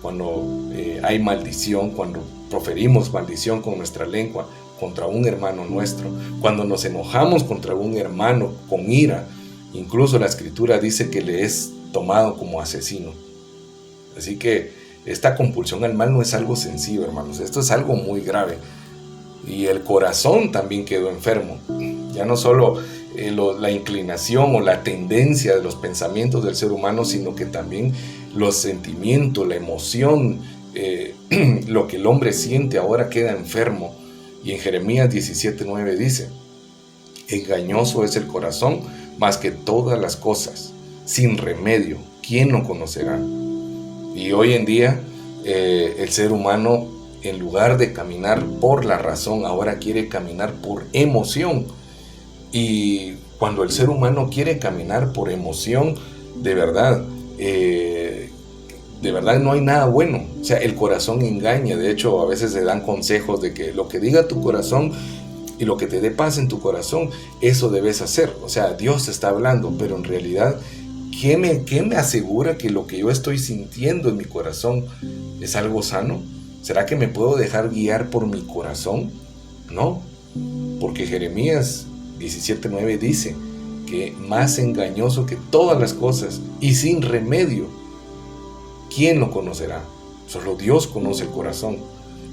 Cuando hay maldición, cuando proferimos maldición con nuestra lengua contra un hermano nuestro, cuando nos enojamos contra un hermano con ira, incluso la Escritura dice que le es tomado como asesino. Así que esta compulsión al mal no es algo sencillo, hermanos. Esto es algo muy grave. Y el corazón también quedó enfermo. Ya no solo la inclinación o la tendencia de los pensamientos del ser humano, sino que también los sentimientos, la emoción, lo que el hombre siente ahora queda enfermo. Y en Jeremías 17:9 dice: engañoso es el corazón más que todas las cosas, sin remedio, ¿quién lo conocerá? Y hoy en día el ser humano, en lugar de caminar por la razón, ahora quiere caminar por emoción. Y cuando el ser humano quiere caminar por emoción, de verdad no hay nada bueno. O sea, el corazón engaña. De hecho, a veces se dan consejos de que lo que diga tu corazón y lo que te dé paz en tu corazón, eso debes hacer. O sea, Dios está hablando, pero en realidad, ¿qué me asegura que lo que yo estoy sintiendo en mi corazón es algo sano? ¿Será que me puedo dejar guiar por mi corazón? No, porque Jeremías 17:9 dice que más engañoso que todas las cosas y sin remedio, ¿quién lo conocerá? Solo Dios conoce el corazón.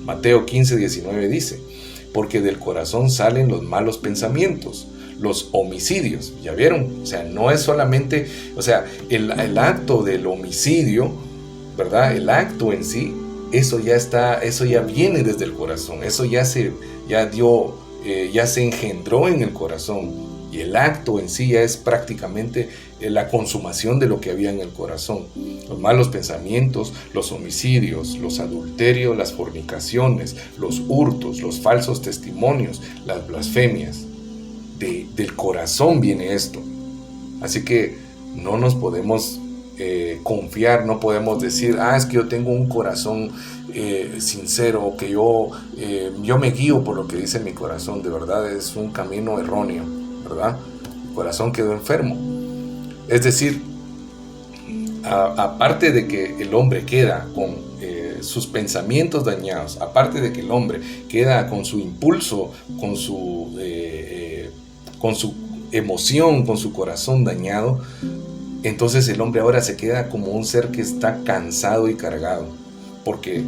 Mateo 15:19 dice: porque del corazón salen los malos pensamientos, los homicidios. ¿Ya vieron? O sea, no es solamente, o sea, el acto del homicidio, ¿verdad? El acto en sí, eso ya viene desde el corazón, eso ya se engendró en el corazón. Y el acto en sí ya es prácticamente la consumación de lo que había en el corazón. Los malos pensamientos, los homicidios, los adulterios, las fornicaciones, los hurtos, los falsos testimonios, las blasfemias. Del corazón viene esto. Así que no nos podemos confiar, no podemos decir: es que yo tengo un corazón sincero, o que yo me guío por lo que dice mi corazón. De verdad es un camino erróneo, ¿verdad? El corazón quedó enfermo. Es decir, aparte de que el hombre queda con sus pensamientos dañados, aparte de que el hombre queda con su impulso, con su emoción, con su corazón dañado, entonces el hombre ahora se queda como un ser que está cansado y cargado, porque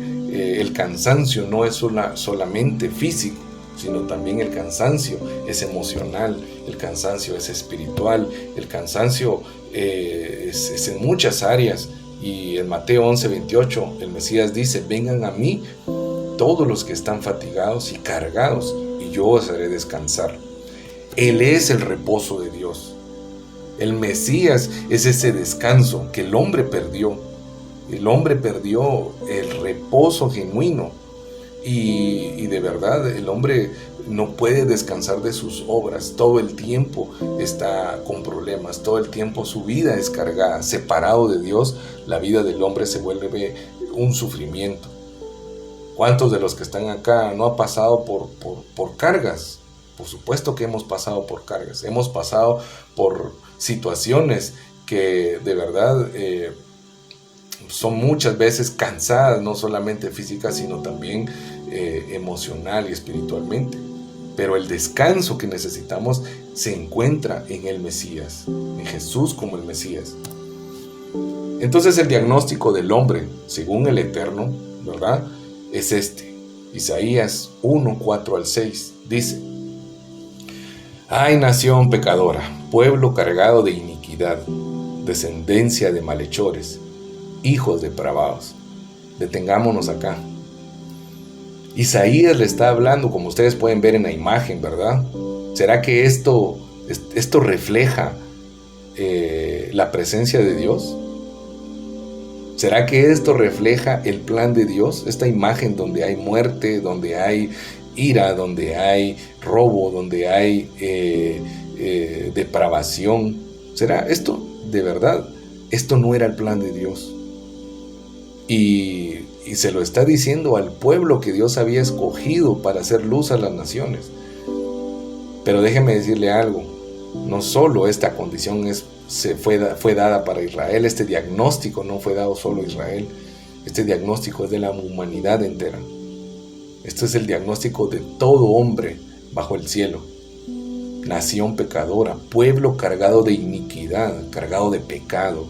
el cansancio no es solamente físico, sino también el cansancio es emocional, el cansancio es espiritual, el cansancio es en muchas áreas. Y en Mateo 11:28 el Mesías dice: vengan a mí todos los que están fatigados y cargados, y yo os haré descansar. Él es el reposo de Dios. El Mesías es ese descanso que el hombre perdió. El hombre perdió el reposo genuino. Y de verdad el hombre no puede descansar de sus obras, todo el tiempo está con problemas, todo el tiempo su vida es cargada, separado de Dios, la vida del hombre se vuelve un sufrimiento. ¿Cuántos de los que están acá no han pasado por cargas? Por supuesto que hemos pasado por cargas, hemos pasado por situaciones que de verdad son muchas veces cansadas, no solamente físicas, sino también emocional y espiritualmente. Pero el descanso que necesitamos se encuentra en el Mesías, en Jesús como el Mesías. Entonces el diagnóstico del hombre, según el Eterno, ¿verdad?, es este. Isaías 1, 4 al 6 dice: ¡Ay, nación pecadora, pueblo cargado de iniquidad, descendencia de malhechores, hijos depravados! Detengámonos acá. Isaías le está hablando, como ustedes pueden ver en la imagen, ¿verdad? ¿Será que esto refleja la presencia de Dios? ¿Será que esto refleja el plan de Dios? Esta imagen donde hay muerte, donde hay ira, donde hay robo, donde hay depravación. ¿Será esto de verdad? Esto no era el plan de Dios. Y se lo está diciendo al pueblo que Dios había escogido para hacer luz a las naciones. Pero déjeme decirle algo, no solo esta condición fue dada para Israel, este diagnóstico no fue dado solo a Israel, este diagnóstico es de la humanidad entera. Este es el diagnóstico de todo hombre bajo el cielo. Nación pecadora, pueblo cargado de iniquidad, cargado de pecado,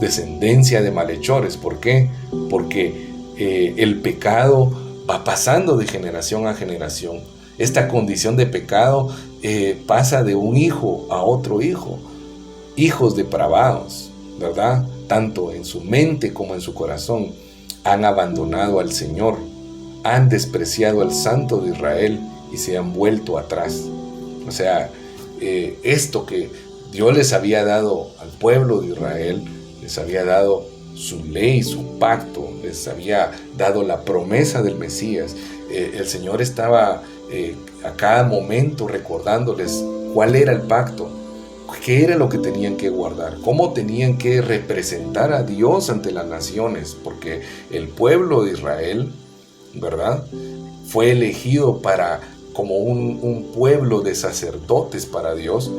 descendencia de malhechores. ¿Por qué? Porque el pecado va pasando de generación a generación. Esta condición de pecado pasa de un hijo a otro hijo. Hijos depravados, ¿verdad? Tanto en su mente como en su corazón. Han abandonado al Señor, han despreciado al Santo de Israel y se han vuelto atrás. O sea, esto que Dios les había dado al pueblo de Israel, les había dado su ley, su pacto, les había dado la promesa del Mesías. El Señor estaba a cada momento recordándoles cuál era el pacto, qué era lo que tenían que guardar, cómo tenían que representar a Dios ante las naciones, porque el pueblo de Israel, ¿verdad?, fue elegido como un pueblo de sacerdotes para Dios,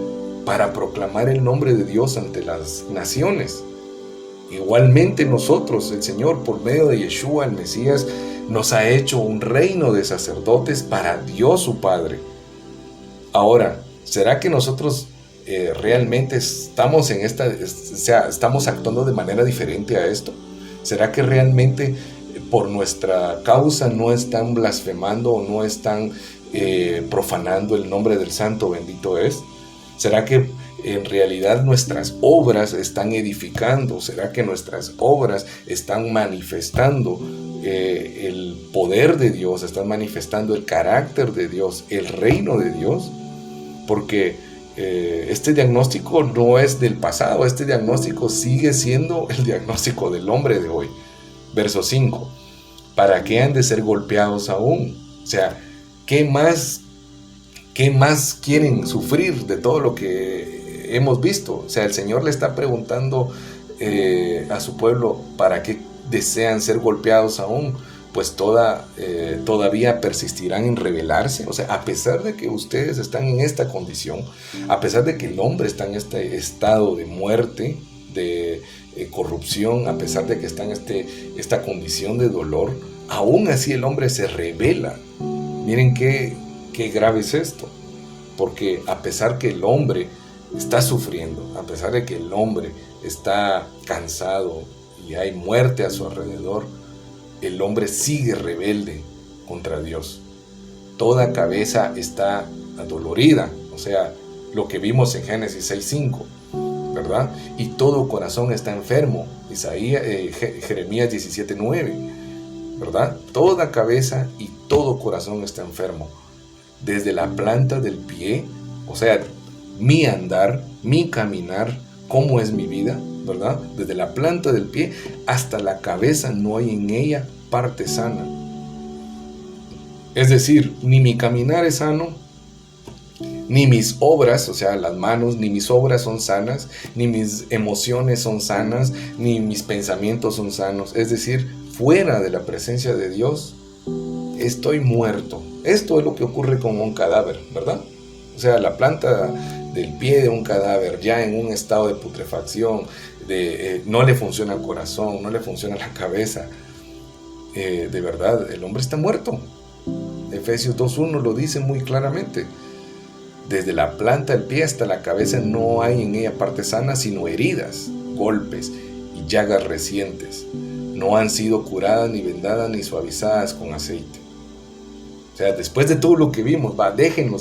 para proclamar el nombre de Dios ante las naciones. Igualmente nosotros, el Señor, por medio de Yeshua, el Mesías, nos ha hecho un reino de sacerdotes para Dios su Padre. Ahora, ¿será que nosotros realmente estamos estamos actuando de manera diferente a esto? ¿Será que realmente por nuestra causa no están blasfemando o no están profanando el nombre del Santo bendito es? ¿Será que en realidad nuestras obras están edificando? ¿Será que nuestras obras están manifestando el poder de Dios, están manifestando el carácter de Dios, el reino de Dios? Porque este diagnóstico no es del pasado, este diagnóstico sigue siendo el diagnóstico del hombre de hoy. Verso 5: ¿para qué han de ser golpeados aún? O sea, ¿qué más quieren sufrir de todo lo que hemos visto? O sea, el Señor le está preguntando a su pueblo, ¿para qué desean ser golpeados aún? Pues todavía persistirán en rebelarse. O sea, a pesar de que ustedes están en esta condición, a pesar de que el hombre está en este estado de muerte, de corrupción, a pesar de que está en esta condición de dolor, aún así el hombre se rebela. Miren qué grave es esto, porque a pesar que el hombre está sufriendo, a pesar de que el hombre está cansado y hay muerte a su alrededor, el hombre sigue rebelde contra Dios. Toda cabeza está adolorida, o sea, lo que vimos en Génesis 6:5, ¿verdad? Y todo corazón está enfermo, Jeremías 17:9, ¿verdad? Toda cabeza y todo corazón está enfermo. Desde la planta del pie, o sea, mi andar, mi caminar, cómo es mi vida, ¿verdad? Desde la planta del pie hasta la cabeza no hay en ella parte sana. Es decir, ni mi caminar es sano, ni mis obras, o sea, las manos, ni mis obras son sanas, ni mis emociones son sanas, ni mis pensamientos son sanos. Es decir, fuera de la presencia de Dios, estoy muerto. Esto es lo que ocurre con un cadáver, ¿verdad? O sea, la planta del pie de un cadáver ya en un estado de putrefacción, no le funciona el corazón, no le funciona la cabeza. De verdad, el hombre está muerto. Efesios 2:1 lo dice muy claramente. Desde la planta del pie hasta la cabeza no hay en ella parte sana, sino heridas, golpes y llagas recientes. No han sido curadas, ni vendadas, ni suavizadas con aceite. O sea, después de todo lo que vimos, déjenlo.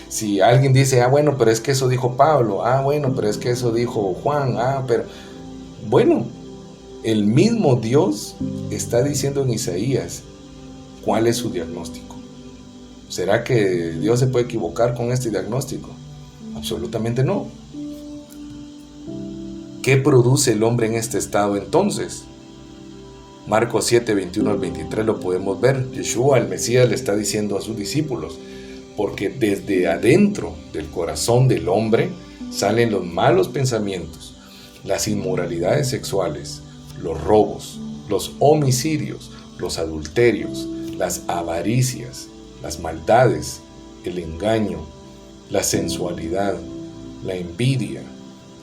Si alguien dice, bueno, pero es que eso dijo Pablo, bueno, pero es que eso dijo Juan, pero... Bueno, el mismo Dios está diciendo en Isaías cuál es su diagnóstico. ¿Será que Dios se puede equivocar con este diagnóstico? Absolutamente no. ¿Qué produce el hombre en este estado entonces? Marcos 7, 21 al 23 lo podemos ver. Yeshua, el Mesías, le está diciendo a sus discípulos, porque desde adentro del corazón del hombre salen los malos pensamientos, las inmoralidades sexuales, los robos, los homicidios, los adulterios, las avaricias, las maldades, el engaño, la sensualidad, la envidia,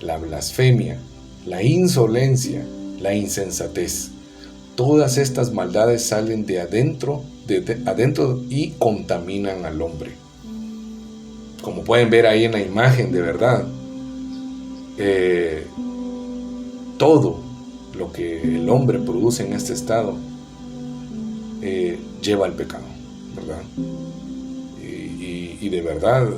la blasfemia, la insolencia, la insensatez. Todas estas maldades salen de adentro y contaminan al hombre. Como pueden ver ahí en la imagen, de verdad, todo lo que el hombre produce en este estado lleva al pecado, ¿verdad? Y de verdad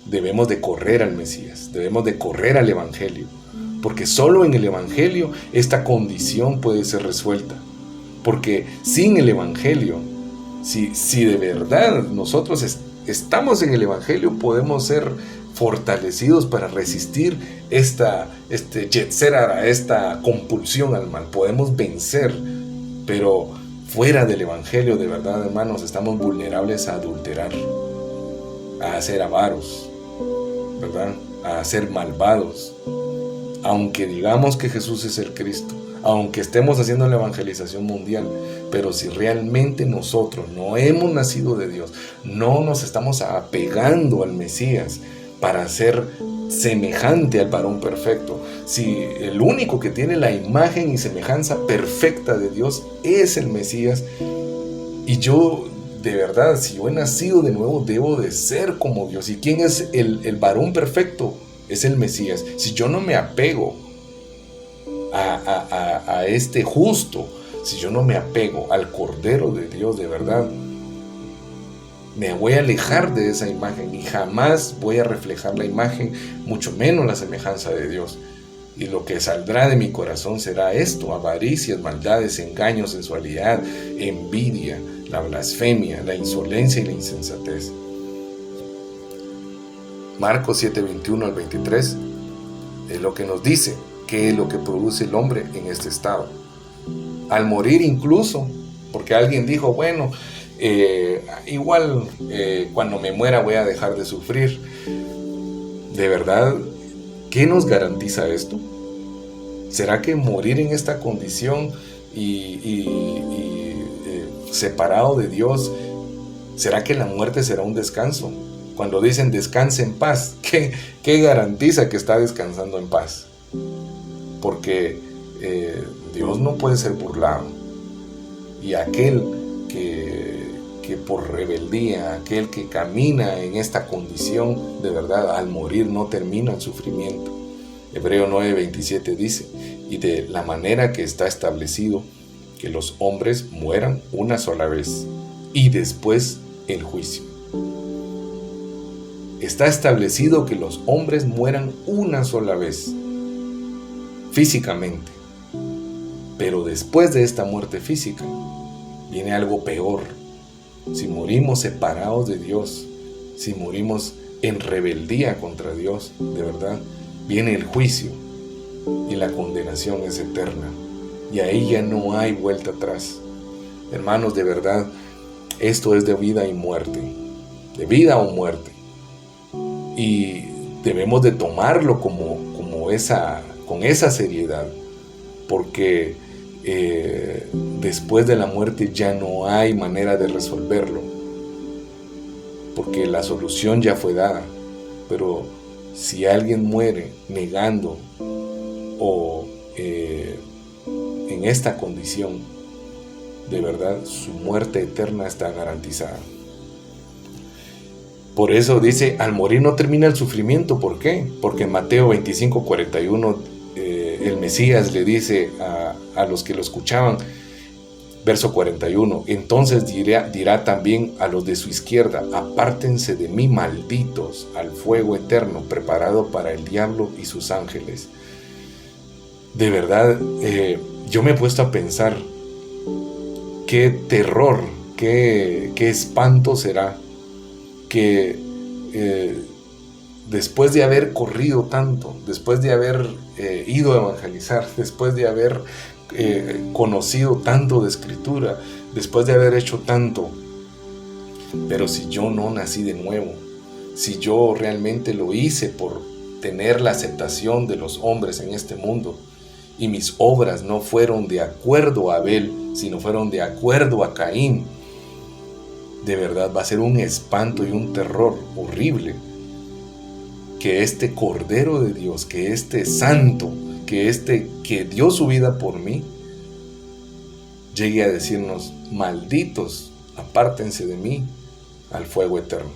debemos de correr al Mesías, debemos de correr al Evangelio, porque solo en el Evangelio esta condición puede ser resuelta. Porque sin el Evangelio, si de verdad nosotros estamos en el Evangelio, podemos ser fortalecidos para resistir esta compulsión al mal. Podemos vencer, pero fuera del Evangelio, de verdad, hermanos, estamos vulnerables a adulterar, a ser avaros, ¿verdad? A ser malvados. Aunque digamos que Jesús es el Cristo, aunque estemos haciendo la evangelización mundial, pero si realmente nosotros no hemos nacido de Dios, no nos estamos apegando al Mesías para ser semejante al varón perfecto, si el único que tiene la imagen y semejanza perfecta de Dios es el Mesías, y yo de verdad, si yo he nacido de nuevo, debo de ser como Dios. ¿Y quién es el varón perfecto? Es el Mesías. Si yo no me apego a este justo, si yo no me apego al Cordero de Dios, de verdad, me voy a alejar de esa imagen y jamás voy a reflejar la imagen, mucho menos la semejanza de Dios. Y lo que saldrá de mi corazón será esto: avaricias, maldades, engaños, sensualidad, envidia, la blasfemia, la insolencia y la insensatez. Marcos 7, 21 al 23 es lo que nos dice qué es lo que produce el hombre en este estado. Al morir incluso, porque alguien dijo, bueno, igual cuando me muera voy a dejar de sufrir. De verdad, ¿qué nos garantiza esto? ¿Será que morir en esta condición y separado de Dios, será que la muerte será un descanso? Cuando dicen descanse en paz, ¿qué garantiza que está descansando en paz? Porque Dios no puede ser burlado. Y aquel que por rebeldía, aquel que camina en esta condición, de verdad, al morir no termina el sufrimiento. Hebreo 9:27 dice, y de la manera que está establecido que los hombres mueran una sola vez, y después el juicio. Está establecido que los hombres mueran una sola vez, físicamente. Pero después de esta muerte física, viene algo peor. Si morimos separados de Dios, si morimos en rebeldía contra Dios, de verdad, viene el juicio y la condenación es eterna. Y ahí ya no hay vuelta atrás. Hermanos, de verdad, Esto es de vida y muerte, de vida o muerte. Y debemos de tomarlo con esa seriedad, porque después de la muerte ya no hay manera de resolverlo, porque la solución ya fue dada. Pero si alguien muere negando o en esta condición, de verdad su muerte eterna está garantizada. Por eso dice, al morir no termina el sufrimiento. ¿Por qué? Porque en Mateo 25:41 el Mesías le dice a los que lo escuchaban, verso 41, entonces dirá también a los de su izquierda, apártense de mí, malditos, al fuego eterno preparado para el diablo y sus ángeles. De verdad, yo me he puesto a pensar qué terror, qué espanto será que después de haber corrido tanto, después de haber ido a evangelizar, después de haber conocido tanto de escritura, después de haber hecho tanto, pero si yo no nací de nuevo, si yo realmente lo hice por tener la aceptación de los hombres en este mundo, y mis obras no fueron de acuerdo a Abel, sino fueron de acuerdo a Caín, de verdad va a ser un espanto y un terror horrible que este Cordero de Dios, que este Santo, que dio su vida por mí, llegue a decirnos, malditos, apártense de mí al fuego eterno.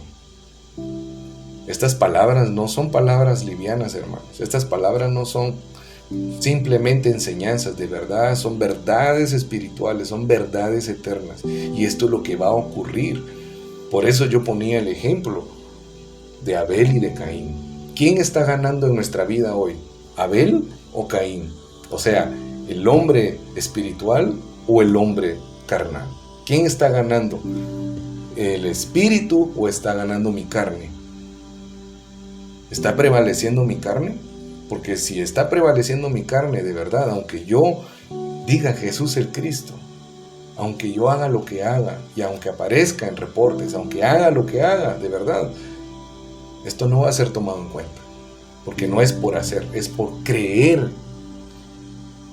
Estas palabras no son palabras livianas, hermanos. Estas palabras no son simplemente enseñanzas, de verdad, son verdades espirituales, son verdades eternas. Y esto es lo que va a ocurrir. Por eso yo ponía el ejemplo de Abel y de Caín. ¿Quién está ganando en nuestra vida hoy? ¿Abel o Caín? O sea, ¿el hombre espiritual o el hombre carnal? ¿Quién está ganando? ¿El espíritu o está ganando mi carne? ¿Está prevaleciendo mi carne? Porque si está prevaleciendo mi carne, de verdad, aunque yo diga Jesús el Cristo, aunque yo haga lo que haga, y aunque aparezca en reportes, aunque haga lo que haga, de verdad, esto no va a ser tomado en cuenta. Porque no es por hacer, es por creer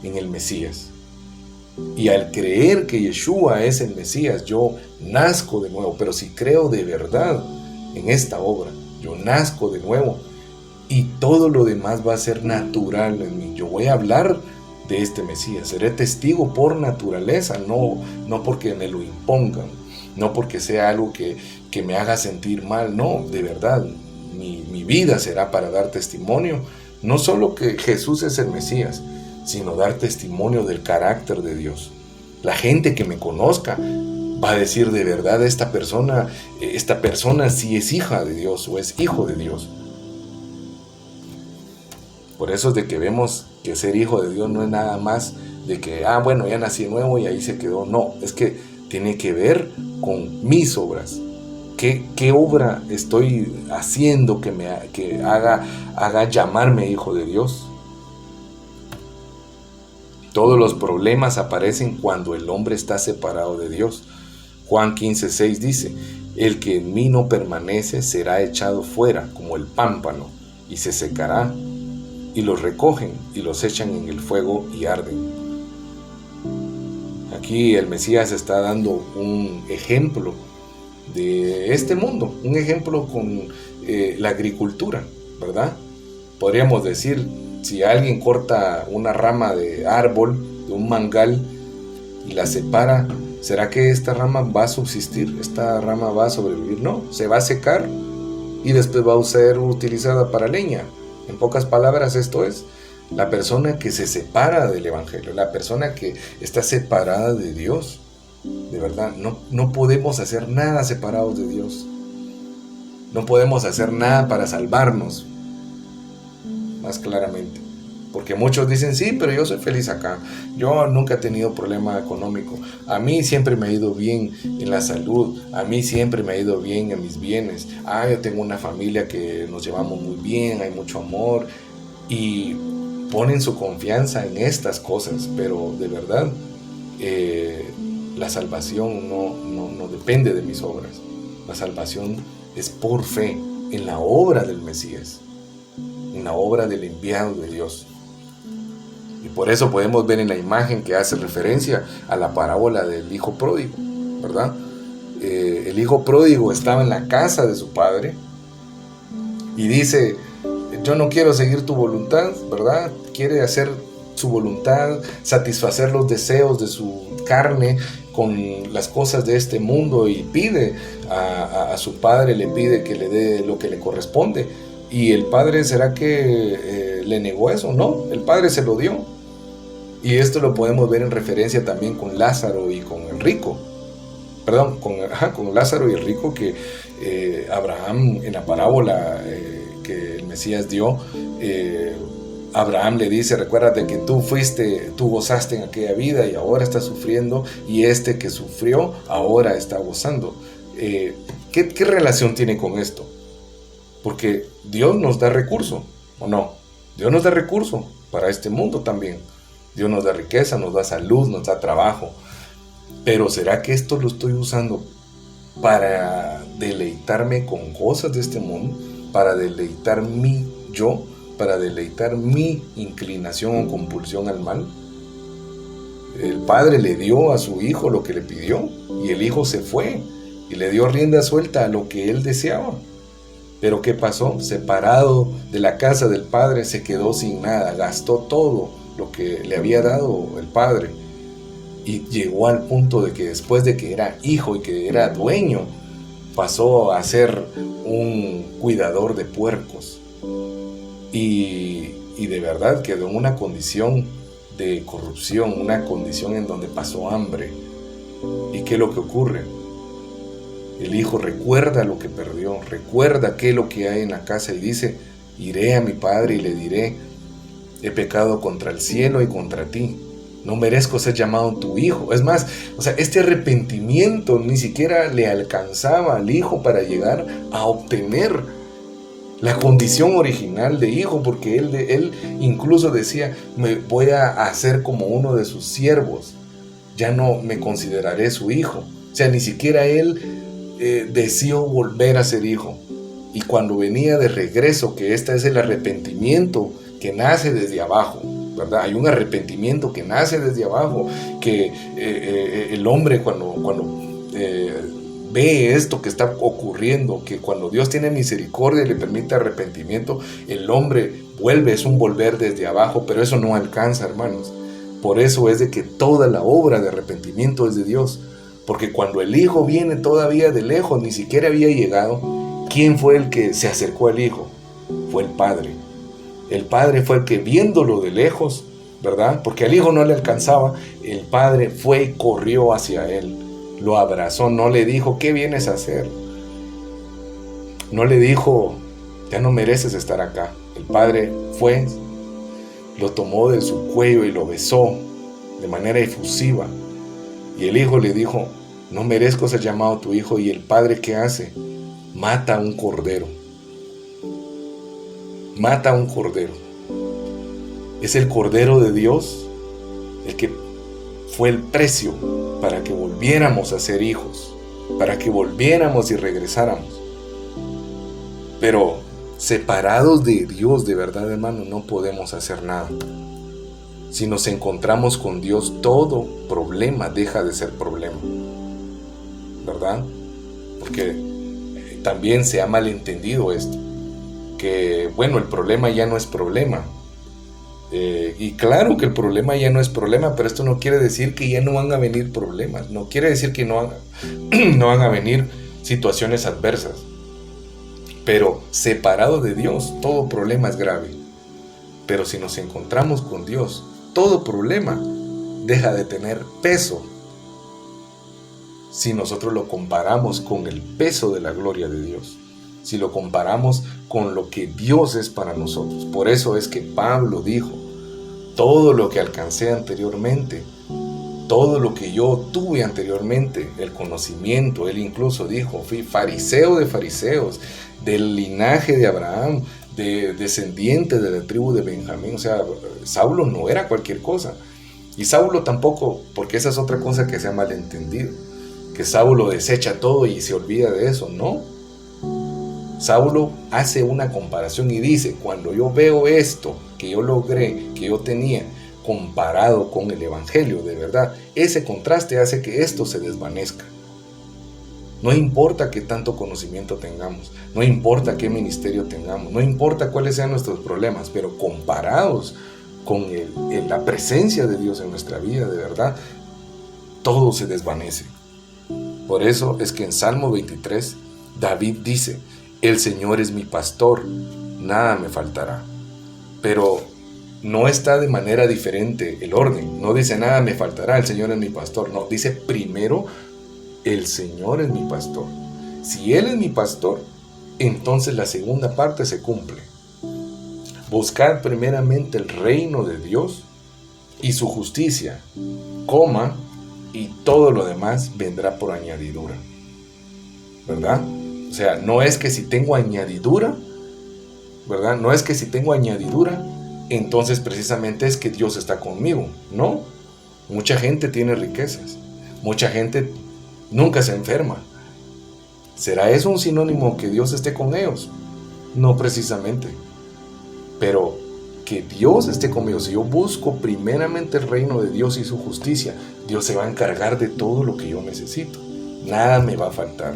en el Mesías. Y al creer que Yeshua es el Mesías, yo nazco de nuevo. Pero si creo de verdad en esta obra, yo nazco de nuevo. Y todo lo demás va a ser natural en mí. Yo voy a hablar de este Mesías. Seré testigo por naturaleza, no porque me lo impongan, no porque sea algo que me haga sentir mal. No, de verdad, mi vida será para dar testimonio, no solo que Jesús es el Mesías, sino dar testimonio del carácter de Dios. La gente que me conozca va a decir, de verdad, esta persona sí es hija de Dios o es hijo de Dios. Por eso es de que vemos que ser hijo de Dios no es nada más de que, bueno, ya nací nuevo y ahí se quedó. No, es que tiene que ver con mis obras. ¿Qué obra estoy haciendo que haga llamarme hijo de Dios? Todos los problemas aparecen cuando el hombre está separado de Dios. Juan 15:6 dice, el que en mí no permanece será echado fuera como el pámpano y se secará. Y los recogen y los echan en el fuego y arden. Aquí el Mesías está dando un ejemplo de este mundo, un ejemplo con la agricultura, ¿verdad? Podríamos decir, si alguien corta una rama de árbol, de un mangal, y la separa, ¿será que esta rama va a subsistir? ¿Esta rama va a sobrevivir? No, se va a secar y después va a ser utilizada para leña. En pocas palabras, esto es la persona que se separa del Evangelio, la persona que está separada de Dios. De verdad, no podemos hacer nada separados de Dios. No podemos hacer nada para salvarnos, más claramente. Porque muchos dicen, sí, pero yo soy feliz acá. Yo nunca he tenido problema económico. A mí siempre me ha ido bien en la salud. A mí siempre me ha ido bien en mis bienes. Yo tengo una familia que nos llevamos muy bien, hay mucho amor. Y ponen su confianza en estas cosas. Pero de verdad, la salvación no depende de mis obras. La salvación es por fe en la obra del Mesías, en la obra del enviado de Dios. Y por eso podemos ver en la imagen que hace referencia a la parábola del hijo pródigo, ¿verdad? El hijo pródigo estaba en la casa de su padre y dice: yo no quiero seguir tu voluntad, ¿verdad? Quiere hacer su voluntad, satisfacer los deseos de su carne con las cosas de este mundo, y pide a su padre, le pide que le dé lo que le corresponde. Y el padre, ¿será que le negó eso? No, el padre se lo dio. Y esto lo podemos ver en referencia también con Lázaro y con el rico. Perdón, con Lázaro y el rico, que Abraham, en la parábola que el Mesías dio, Abraham le dice: recuérdate que tú gozaste en aquella vida y ahora estás sufriendo, y este que sufrió ahora está gozando. ¿Qué relación tiene con esto? Porque Dios nos da recurso, ¿o no? Dios nos da recurso para este mundo también. Dios nos da riqueza, nos da salud, nos da trabajo. Pero ¿será que esto lo estoy usando para deleitarme con cosas de este mundo? ¿Para deleitar mi yo? ¿Para deleitar mi inclinación o compulsión al mal? El padre le dio a su hijo lo que le pidió, y el hijo se fue y le dio rienda suelta a lo que él deseaba. Pero ¿qué pasó? Separado de la casa del padre, se quedó sin nada, gastó todo lo que le había dado el padre, y llegó al punto de que después de que era hijo y que era dueño, pasó a ser un cuidador de puercos, y de verdad quedó en una condición de corrupción, una condición en donde pasó hambre. ¿Y qué es lo que ocurre? El hijo recuerda lo que perdió, recuerda qué es lo que hay en la casa, y dice: iré a mi padre y le diré: he pecado contra el cielo y contra ti, no merezco ser llamado tu hijo. Es más, este arrepentimiento ni siquiera le alcanzaba al hijo para llegar a obtener la condición original de hijo, porque él incluso decía: me voy a hacer como uno de sus siervos, ya no me consideraré su hijo. O sea, ni siquiera él deseó volver a ser hijo. Y cuando venía de regreso, que este es el arrepentimiento que nace desde abajo, ¿verdad? Hay un arrepentimiento que nace desde abajo, que el hombre cuando ve esto que está ocurriendo, que cuando Dios tiene misericordia y le permite arrepentimiento, el hombre vuelve, es un volver desde abajo, pero eso no alcanza, hermanos. Por eso es de que toda la obra de arrepentimiento es de Dios, porque cuando el hijo viene todavía de lejos, ni siquiera había llegado, ¿quién fue el que se acercó al hijo? Fue el padre. El padre fue el que, viéndolo de lejos, ¿verdad? Porque al hijo no le alcanzaba, el padre fue y corrió hacia él, lo abrazó, no le dijo: ¿qué vienes a hacer? No le dijo: ya no mereces estar acá. El padre fue, lo tomó de su cuello y lo besó de manera efusiva. Y el hijo le dijo: no merezco ser llamado tu hijo. Y el padre, ¿qué hace? Mata un cordero. Mata un cordero. Es el cordero de Dios el que fue el precio para que volviéramos a ser hijos, para que volviéramos y regresáramos. Pero separados de Dios, de verdad, hermano, no podemos hacer nada. Si nos encontramos con Dios, todo problema deja de ser problema, ¿verdad? Porque también se ha malentendido esto, que bueno, el problema ya no es problema. Y claro que el problema ya no es problema, pero esto no quiere decir que ya no van a venir problemas, no quiere decir que no van a venir situaciones adversas. Pero separado de Dios, todo problema es grave. Pero si nos encontramos con Dios, todo problema deja de tener peso si nosotros lo comparamos con el peso de la gloria de Dios, si lo comparamos con lo que Dios es para nosotros. Por eso es que Pablo dijo: todo lo que alcancé anteriormente, todo lo que yo tuve anteriormente, el conocimiento, él incluso dijo: fui fariseo de fariseos, del linaje de Abraham, descendiente de la tribu de Benjamín. O sea, Saulo no era cualquier cosa. Y Saulo tampoco, porque esa es otra cosa que se ha malentendido, que Saulo desecha todo y se olvida de eso. No. Saulo hace una comparación y dice, cuando yo veo esto que yo logré, que yo tenía, comparado con el evangelio de verdad, ese contraste hace que esto se desvanezca. No importa qué tanto conocimiento tengamos, no importa qué ministerio tengamos, no importa cuáles sean nuestros problemas, pero comparados con la presencia de Dios en nuestra vida, de verdad, todo se desvanece. Por eso es que en Salmo 23, David dice, el Señor es mi pastor, nada me faltará. Pero no está de manera diferente el orden, no dice nada me faltará, el Señor es mi pastor, no, dice primero, el Señor es mi pastor. Si Él es mi pastor, entonces la segunda parte se cumple. Buscad primeramente el reino de Dios y su justicia, y todo lo demás vendrá por añadidura. ¿Verdad? O sea, no es que si tengo añadidura, ¿verdad? No es que si tengo añadidura, entonces precisamente es que Dios está conmigo. No. Mucha gente tiene riquezas. Mucha gente nunca se enferma. ¿Será eso un sinónimo que Dios esté con ellos? No precisamente. Pero que Dios esté conmigo. Si yo busco primeramente el reino de Dios y su justicia, Dios se va a encargar de todo lo que yo necesito. Nada me va a faltar.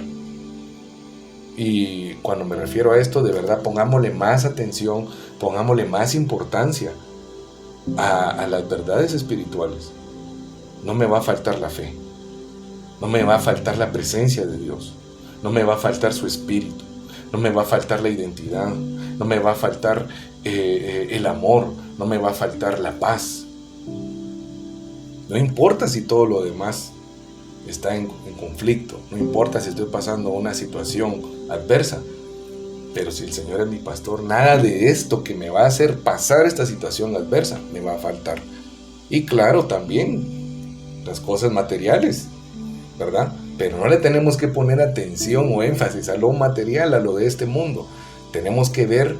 Y cuando me refiero a esto, de verdad, pongámosle más atención, pongámosle más importancia a las verdades espirituales. No me va a faltar la fe. No me va a faltar la presencia de Dios. No me va a faltar su espíritu. No me va a faltar la identidad. No me va a faltar el amor. No me va a faltar la paz. No importa si todo lo demás está en conflicto. No importa si estoy pasando una situación adversa. Pero si el Señor es mi pastor, nada de esto que me va a hacer pasar esta situación adversa me va a faltar. Y claro, también las cosas materiales, ¿verdad? Pero no le tenemos que poner atención o énfasis a lo material, a lo de este mundo. Tenemos que ver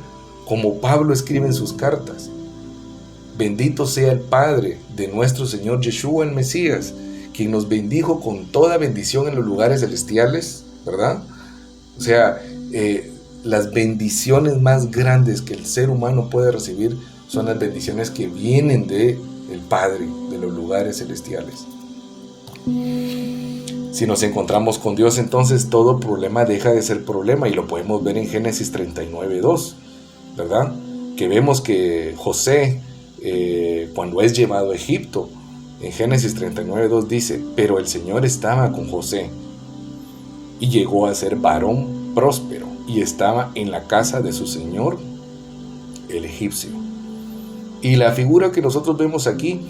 como Pablo escribe en sus cartas. Bendito sea el Padre de nuestro Señor Yeshua el Mesías, quien nos bendijo con toda bendición en los lugares celestiales, ¿verdad? O sea, las bendiciones más grandes que el ser humano puede recibir son las bendiciones que vienen del Padre, de los lugares celestiales. Si nos encontramos con Dios, entonces todo problema deja de ser problema, y lo podemos ver en Génesis 39:2, ¿verdad? Que vemos que José, cuando es llevado a Egipto, en Génesis 39:2 dice, pero el Señor estaba con José y llegó a ser varón próspero y estaba en la casa de su señor, el egipcio. Y la figura que nosotros vemos aquí,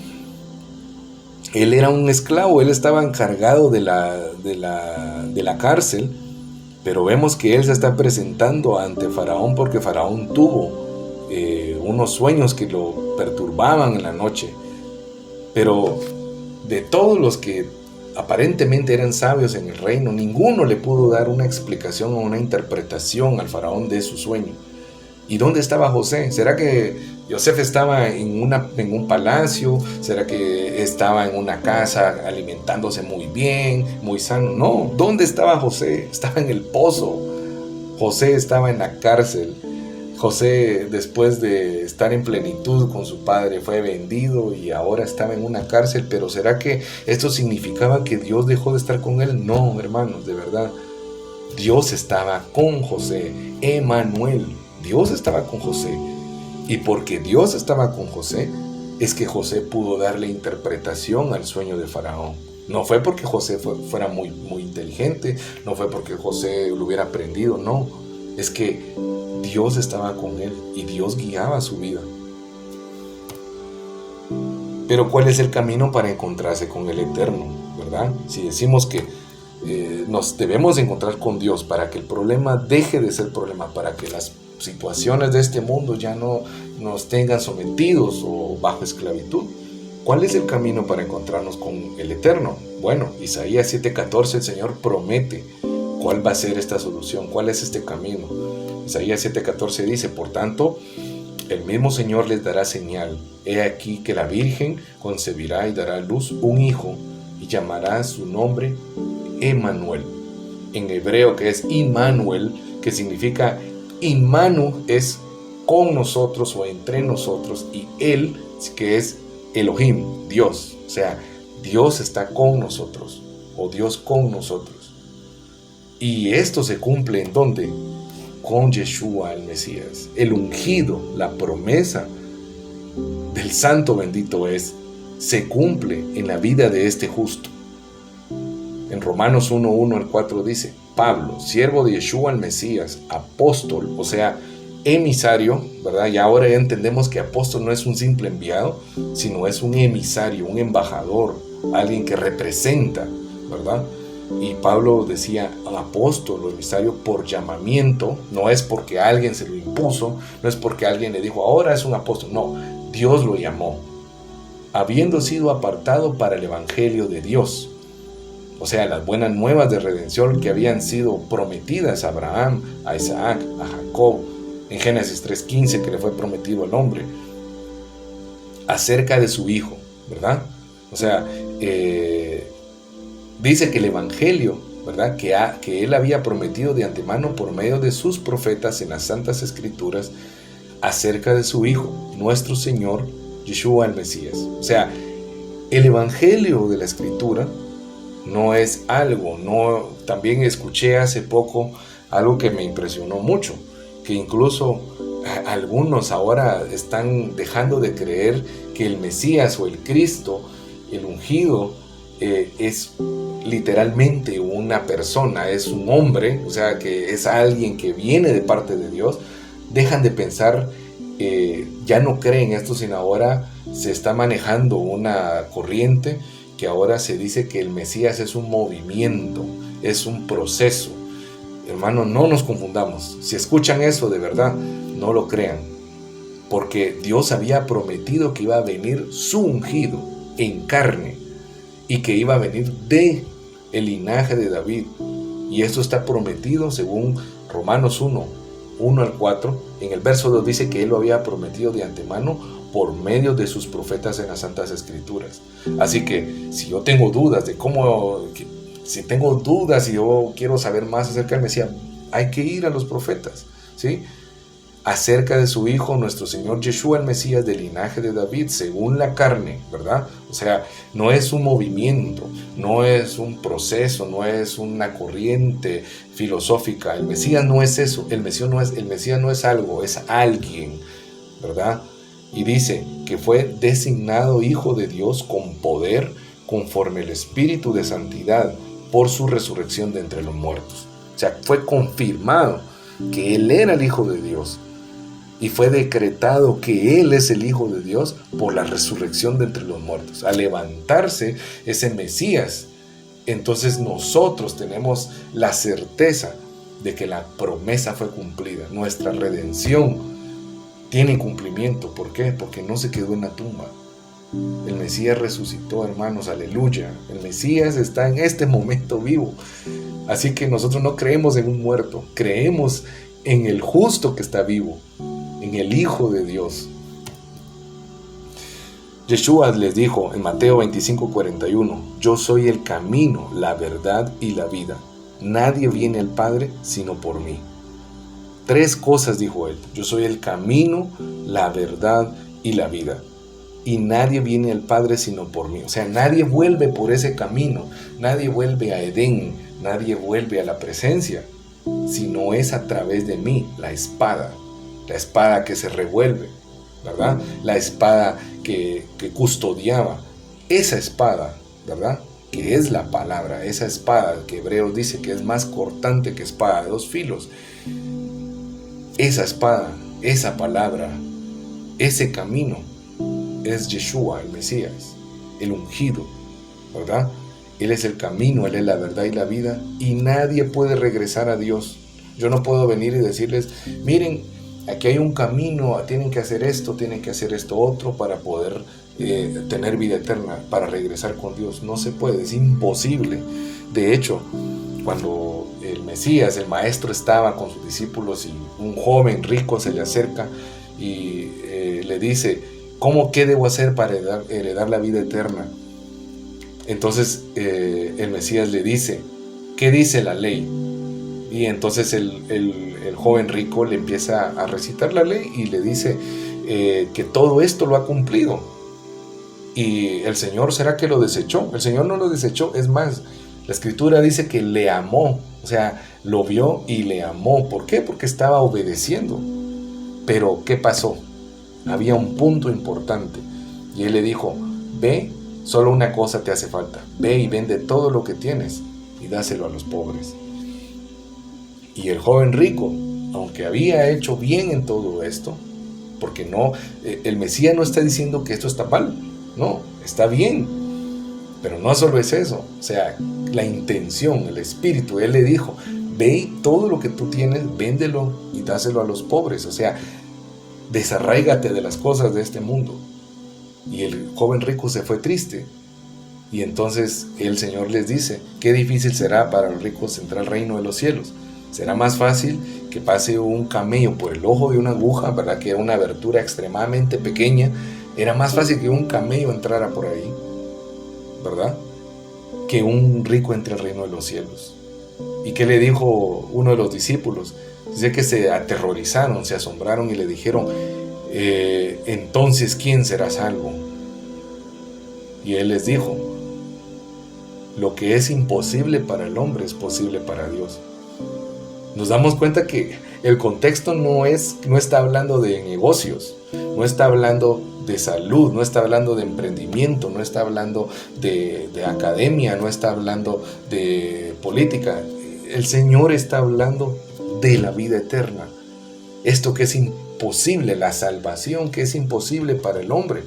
él era un esclavo, él estaba encargado de la cárcel, pero vemos que él se está presentando ante Faraón porque Faraón tuvo unos sueños que lo perturbaban en la noche. Pero de todos los que aparentemente eran sabios en el reino, ninguno le pudo dar una explicación o una interpretación al Faraón de su sueño. ¿Y dónde estaba José? ¿Será que José estaba en un palacio? ¿Será que estaba en una casa alimentándose muy bien, muy sano? No, ¿dónde estaba José? Estaba en el pozo. José estaba en la cárcel. José, después de estar en plenitud con su padre, fue vendido y ahora estaba en una cárcel. Pero ¿será que esto significaba que Dios dejó de estar con él? No, hermanos, de verdad. Dios estaba con José. Emmanuel. Dios estaba con José. Y porque Dios estaba con José, es que José pudo darle interpretación al sueño de Faraón. No fue porque José fuera muy inteligente, no fue porque José lo hubiera aprendido, no. Es que Dios estaba con él y Dios guiaba su vida. Pero ¿cuál es el camino para encontrarse con el Eterno? ¿Verdad? Si decimos que nos debemos encontrar con Dios para que el problema deje de ser problema, para que las situaciones de este mundo ya no nos tengan sometidos o bajo esclavitud, ¿cuál es el camino para encontrarnos con el Eterno? Bueno, Isaías 7:14, el Señor promete cuál va a ser esta solución, cuál es este camino. Isaías 7:14 dice, por tanto, el mismo Señor les dará señal. He aquí que la Virgen concebirá y dará a luz un hijo y llamará su nombre Emmanuel. En hebreo, que es Immanuel, que significa Immanu, es con nosotros o entre nosotros, y él, que es Elohim, Dios. O sea, Dios está con nosotros, o Dios con nosotros. Y esto se cumple ¿en dónde? Con Yeshua el Mesías, el ungido, la promesa del Santo bendito es, se cumple en la vida de este justo. En Romanos 1:1 al 4 dice, Pablo, siervo de Yeshua el Mesías, apóstol, o sea, emisario, ¿verdad? Y ahora ya entendemos que apóstol no es un simple enviado, sino es un emisario, un embajador, alguien que representa, ¿verdad? Y Pablo decía apóstol o emisario por llamamiento, no es porque alguien se lo impuso, no es porque alguien le dijo ahora es un apóstol, no, Dios lo llamó, habiendo sido apartado para el evangelio de Dios. O sea, las buenas nuevas de redención que habían sido prometidas a Abraham, a Isaac, a Jacob, en Génesis 3:15 que le fue prometido al hombre, acerca de su hijo, ¿verdad? O sea, dice que el evangelio, ¿verdad? Que él había prometido de antemano por medio de sus profetas en las Santas Escrituras acerca de su hijo, nuestro Señor Yeshua el Mesías. O sea, el evangelio de la Escritura no es algo, no, también escuché hace poco algo que me impresionó mucho, que incluso algunos ahora están dejando de creer que el Mesías o el Cristo, el ungido, es literalmente una persona, es un hombre, o sea que es alguien que viene de parte de Dios. Dejan de pensar, ya no creen esto, sino ahora se está manejando una corriente que ahora se dice que el Mesías es un movimiento, es un proceso. Hermanos, no nos confundamos. Si escuchan eso de verdad, no lo crean, porque Dios había prometido que iba a venir su ungido en carne y que iba a venir de el linaje de David. Y esto está prometido según Romanos 1:1 al 4. En el verso 2 dice que Él lo había prometido de antemano por medio de sus profetas en las Santas Escrituras. Así que si yo tengo dudas de si tengo dudas y yo quiero saber más acerca del Mesías, hay que ir a los profetas, ¿sí? Acerca de su Hijo, nuestro Señor Yeshua el Mesías, del linaje de David, según la carne, ¿verdad? O sea, no es un movimiento, no es un proceso, no es una corriente filosófica. El Mesías no es eso, el Mesías no es algo, es alguien, ¿verdad? Y dice que fue designado Hijo de Dios con poder, conforme el Espíritu de Santidad, por su resurrección de entre los muertos. O sea, fue confirmado que Él era el Hijo de Dios. Y fue decretado que Él es el Hijo de Dios por la resurrección de entre los muertos. Al levantarse ese Mesías, entonces nosotros tenemos la certeza de que la promesa fue cumplida. Nuestra redención tiene cumplimiento. ¿Por qué? Porque no se quedó en la tumba. El Mesías resucitó, hermanos, aleluya. El Mesías está en este momento vivo. Así que nosotros no creemos en un muerto, creemos en el justo que está vivo, en el Hijo de Dios. Yeshua les dijo en Mateo 25:41, yo soy el camino, la verdad y la vida. Nadie viene al Padre sino por mí. 3 cosas dijo Él: yo soy el camino, la verdad y la vida. Y nadie viene al Padre sino por mí. O sea, nadie vuelve por ese camino, nadie vuelve a Edén, nadie vuelve a la presencia, sino es a través de mí, la espada que se revuelve, ¿verdad? La espada que custodiaba, esa espada, ¿verdad? Que es la palabra, esa espada que Hebreos dice que es más cortante que espada de 2 filos. Esa espada, esa palabra, ese camino es Yeshua, el Mesías, el ungido, ¿verdad? Él es el camino, Él es la verdad y la vida, y nadie puede regresar a Dios. Yo no puedo venir y decirles, miren, aquí hay un camino, tienen que hacer esto otro para poder tener vida eterna, para regresar con Dios. No se puede, es imposible. De hecho, cuando el Mesías, el maestro, estaba con sus discípulos y un joven rico se le acerca y le dice, ¿qué debo hacer para heredar la vida eterna? Entonces el Mesías le dice, ¿qué dice la ley? Y entonces el joven rico le empieza a recitar la ley y le dice que todo esto lo ha cumplido. Y el Señor, ¿será que lo desechó? El Señor no lo desechó, es más, la Escritura dice que le amó, o sea, lo vio y le amó. ¿Por qué? Porque estaba obedeciendo. Pero, ¿qué pasó? Había un punto importante. Y Él le dijo, ve, solo una cosa te hace falta. Ve y vende todo lo que tienes y dáselo a los pobres. Y el joven rico, aunque había hecho bien en todo esto, porque no, el Mesías no está diciendo que esto está mal, no, está bien, pero no solo es eso, o sea, la intención, el espíritu, Él le dijo, ve todo lo que tú tienes, véndelo y dáselo a los pobres, o sea, desarráigate de las cosas de este mundo. Y el joven rico se fue triste. Y entonces el Señor les dice, qué difícil será para los ricos entrar al reino de los cielos. Será más fácil que pase un camello por el ojo de una aguja, ¿verdad? Que era una abertura extremadamente pequeña. Era más fácil que un camello entrara por ahí, ¿verdad? Que un rico entre al reino de los cielos. ¿Y qué le dijo uno de los discípulos? Dice que se aterrorizaron, se asombraron y le dijeron, entonces, ¿quién será salvo? Y Él les dijo, lo que es imposible para el hombre es posible para Dios. Nos damos cuenta que el contexto no está hablando de negocios, no está hablando de salud, no está hablando de emprendimiento, no está hablando de academia, no está hablando de política. El Señor está hablando de la vida eterna. Esto que es imposible, la salvación que es imposible para el hombre,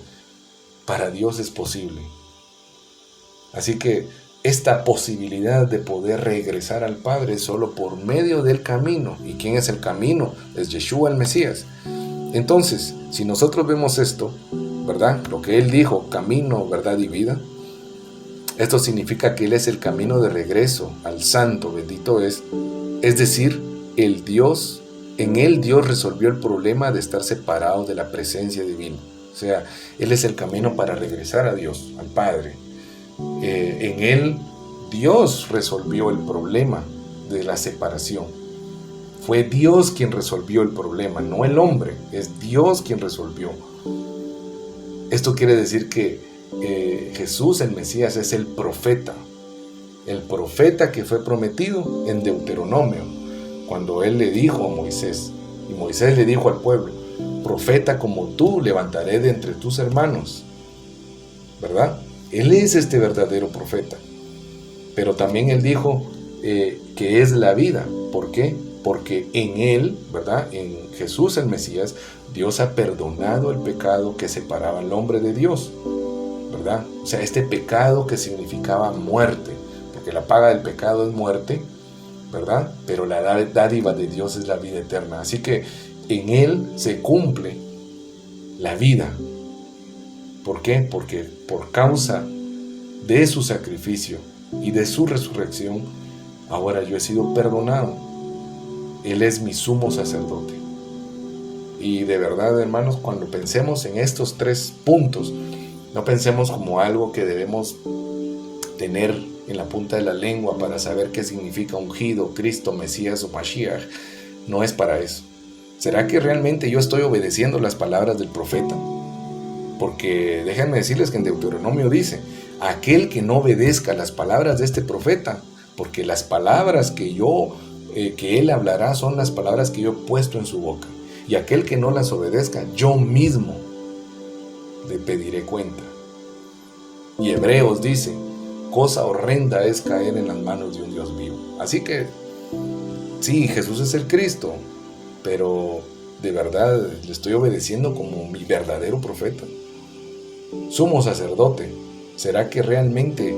para Dios es posible. Así que esta posibilidad de poder regresar al Padre es solo por medio del camino. ¿Y quién es el camino? Es Yeshua el Mesías. Entonces, si nosotros vemos esto, ¿verdad? Lo que Él dijo, camino, verdad y vida, esto significa que Él es el camino de regreso al Santo, bendito es decir, el Dios, en Él Dios resolvió el problema de estar separado de la presencia divina. O sea, Él es el camino para regresar a Dios, al Padre. En Él Dios resolvió el problema de la separación. Fue Dios quien resolvió el problema, no el hombre, es Dios quien resolvió. Esto quiere decir que Jesús, el Mesías, es el profeta que fue prometido en Deuteronomio, cuando Él le dijo a Moisés, y Moisés le dijo al pueblo, profeta como tú levantaré de entre tus hermanos, ¿verdad? Él es este verdadero profeta. Pero también Él dijo que es la vida. ¿Por qué? Porque en Él, ¿verdad? En Jesús el Mesías, Dios ha perdonado el pecado que separaba al hombre de Dios, ¿verdad? O sea, este pecado que significaba muerte, porque la paga del pecado es muerte, ¿verdad? Pero la dádiva de Dios es la vida eterna. Así que en Él se cumple la vida. ¿Por qué? Porque por causa de su sacrificio y de su resurrección, ahora yo he sido perdonado. Él es mi sumo sacerdote. Y de verdad, hermanos, cuando pensemos en estos 3 puntos, no pensemos como algo que debemos tener en la punta de la lengua para saber qué significa ungido, Cristo, Mesías o Mashiach. No es para eso. ¿Será que realmente yo estoy obedeciendo las palabras del profeta? Porque déjenme decirles que en Deuteronomio dice, aquel que no obedezca las palabras de este profeta, porque las palabras que él hablará son las palabras que yo he puesto en su boca, y aquel que no las obedezca, yo mismo le pediré cuenta. Y Hebreos dice, cosa horrenda es caer en las manos de un Dios vivo. Así que, sí, Jesús es el Cristo, pero de verdad le estoy obedeciendo como mi verdadero profeta. Sumo sacerdote, ¿será que realmente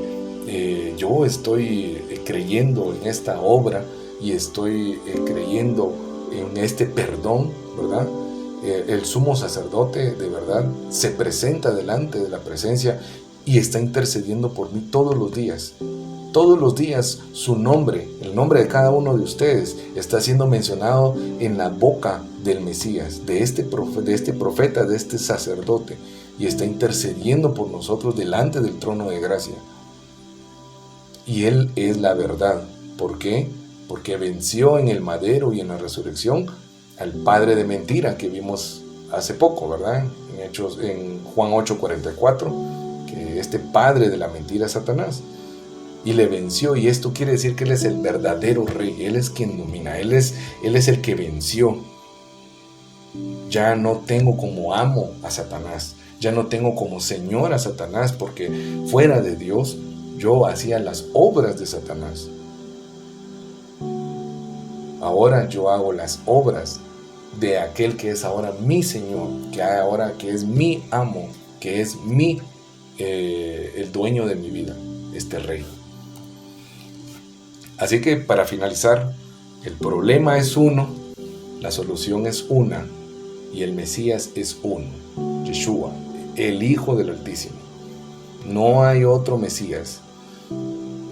yo estoy creyendo en esta obra y estoy creyendo en este perdón, ¿verdad? El sumo sacerdote de verdad se presenta delante de la presencia y está intercediendo por mí todos los días. Todos los días su nombre, el nombre de cada uno de ustedes, está siendo mencionado en la boca del Mesías, de este profeta, de este sacerdote, y está intercediendo por nosotros delante del trono de gracia. Y Él es la verdad. ¿Por qué? Porque venció en el madero y en la resurrección al padre de mentira que vimos hace poco, ¿verdad? En Juan 8:44, que este padre de la mentira es Satanás. Y le venció, y esto quiere decir que Él es el verdadero rey. Él es quien domina, Él es el que venció. Ya no tengo como amo a Satanás, ya no tengo como señor a Satanás, porque fuera de Dios yo hacía las obras de Satanás. Ahora yo hago las obras de aquel que es ahora mi Señor, que es mi amo, que es el dueño de mi vida, este rey. Así que para finalizar, el problema es uno, la solución es una, y el Mesías es uno, Yeshua, el Hijo del Altísimo. No hay otro Mesías.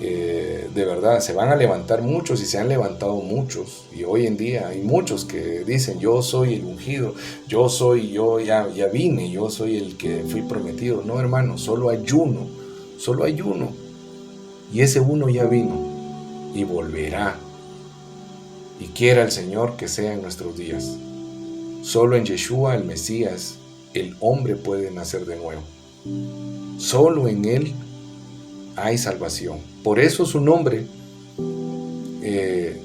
De verdad, se van a levantar muchos y se han levantado muchos, y hoy en día hay muchos que dicen: yo soy el ungido, yo ya vine, yo soy el que fui prometido. No, hermano, solo hay uno, y ese uno ya vino y volverá, y quiera el Señor que sea en nuestros días. Solo en Yeshua, el Mesías, el hombre puede nacer de nuevo. Solo en Él hay salvación. Por eso su nombre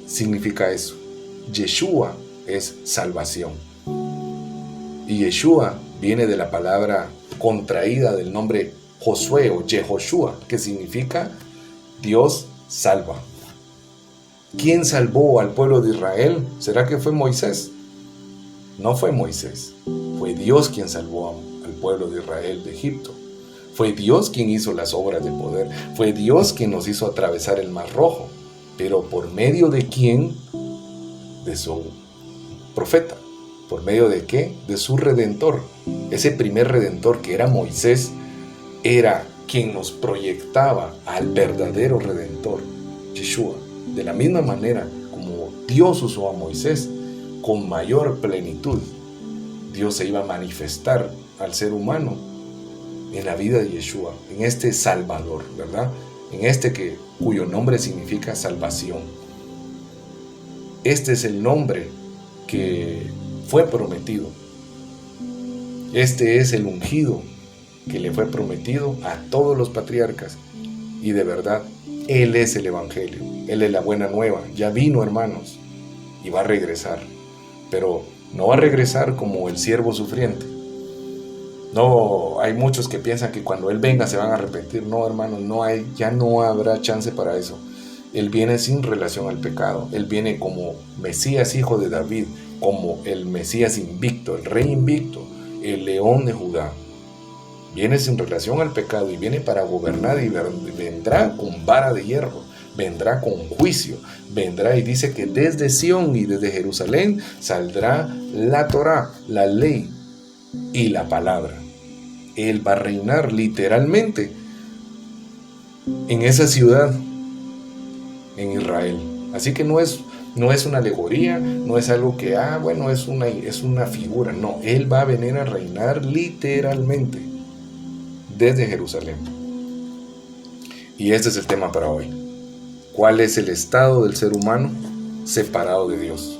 significa eso. Yeshua es salvación. Y Yeshua viene de la palabra contraída del nombre Josué o Yehoshua, que significa Dios salva. ¿Quién salvó al pueblo de Israel? ¿Será que fue Moisés? No fue Moisés. Fue Dios quien salvó al pueblo de Israel de Egipto. Fue Dios quien hizo las obras de poder. Fue Dios quien nos hizo atravesar el Mar Rojo. ¿Pero por medio de quién? De su profeta. ¿Por medio de qué? De su Redentor. Ese primer Redentor, que era Moisés, era quien nos proyectaba al verdadero Redentor, Yeshua. De la misma manera como Dios usó a Moisés, con mayor plenitud, Dios se iba a manifestar al ser humano en la vida de Yeshua, en este Salvador, ¿verdad? En este cuyo nombre significa salvación. Este es el nombre que fue prometido. Este es el ungido que le fue prometido a todos los patriarcas. Y de verdad, Él es el Evangelio. Él es la buena nueva. Ya vino, hermanos, y va a regresar. Pero no va a regresar como el siervo sufriente. No, hay muchos que piensan que cuando Él venga se van a arrepentir. No, hermanos, ya no habrá chance para eso. Él viene sin relación al pecado. Él viene como Mesías, hijo de David, como el Mesías invicto, el rey invicto, el león de Judá. Viene sin relación al pecado y viene para gobernar, y vendrá con vara de hierro, vendrá con juicio, vendrá, y dice que desde Sión y desde Jerusalén saldrá la Torá, la ley y la palabra. Él va a reinar literalmente en esa ciudad, en Israel. Así que no es una alegoría, no es algo que, es una figura. No, Él va a venir a reinar literalmente desde Jerusalén. Y este es el tema para hoy. ¿Cuál es el estado del ser humano separado de Dios?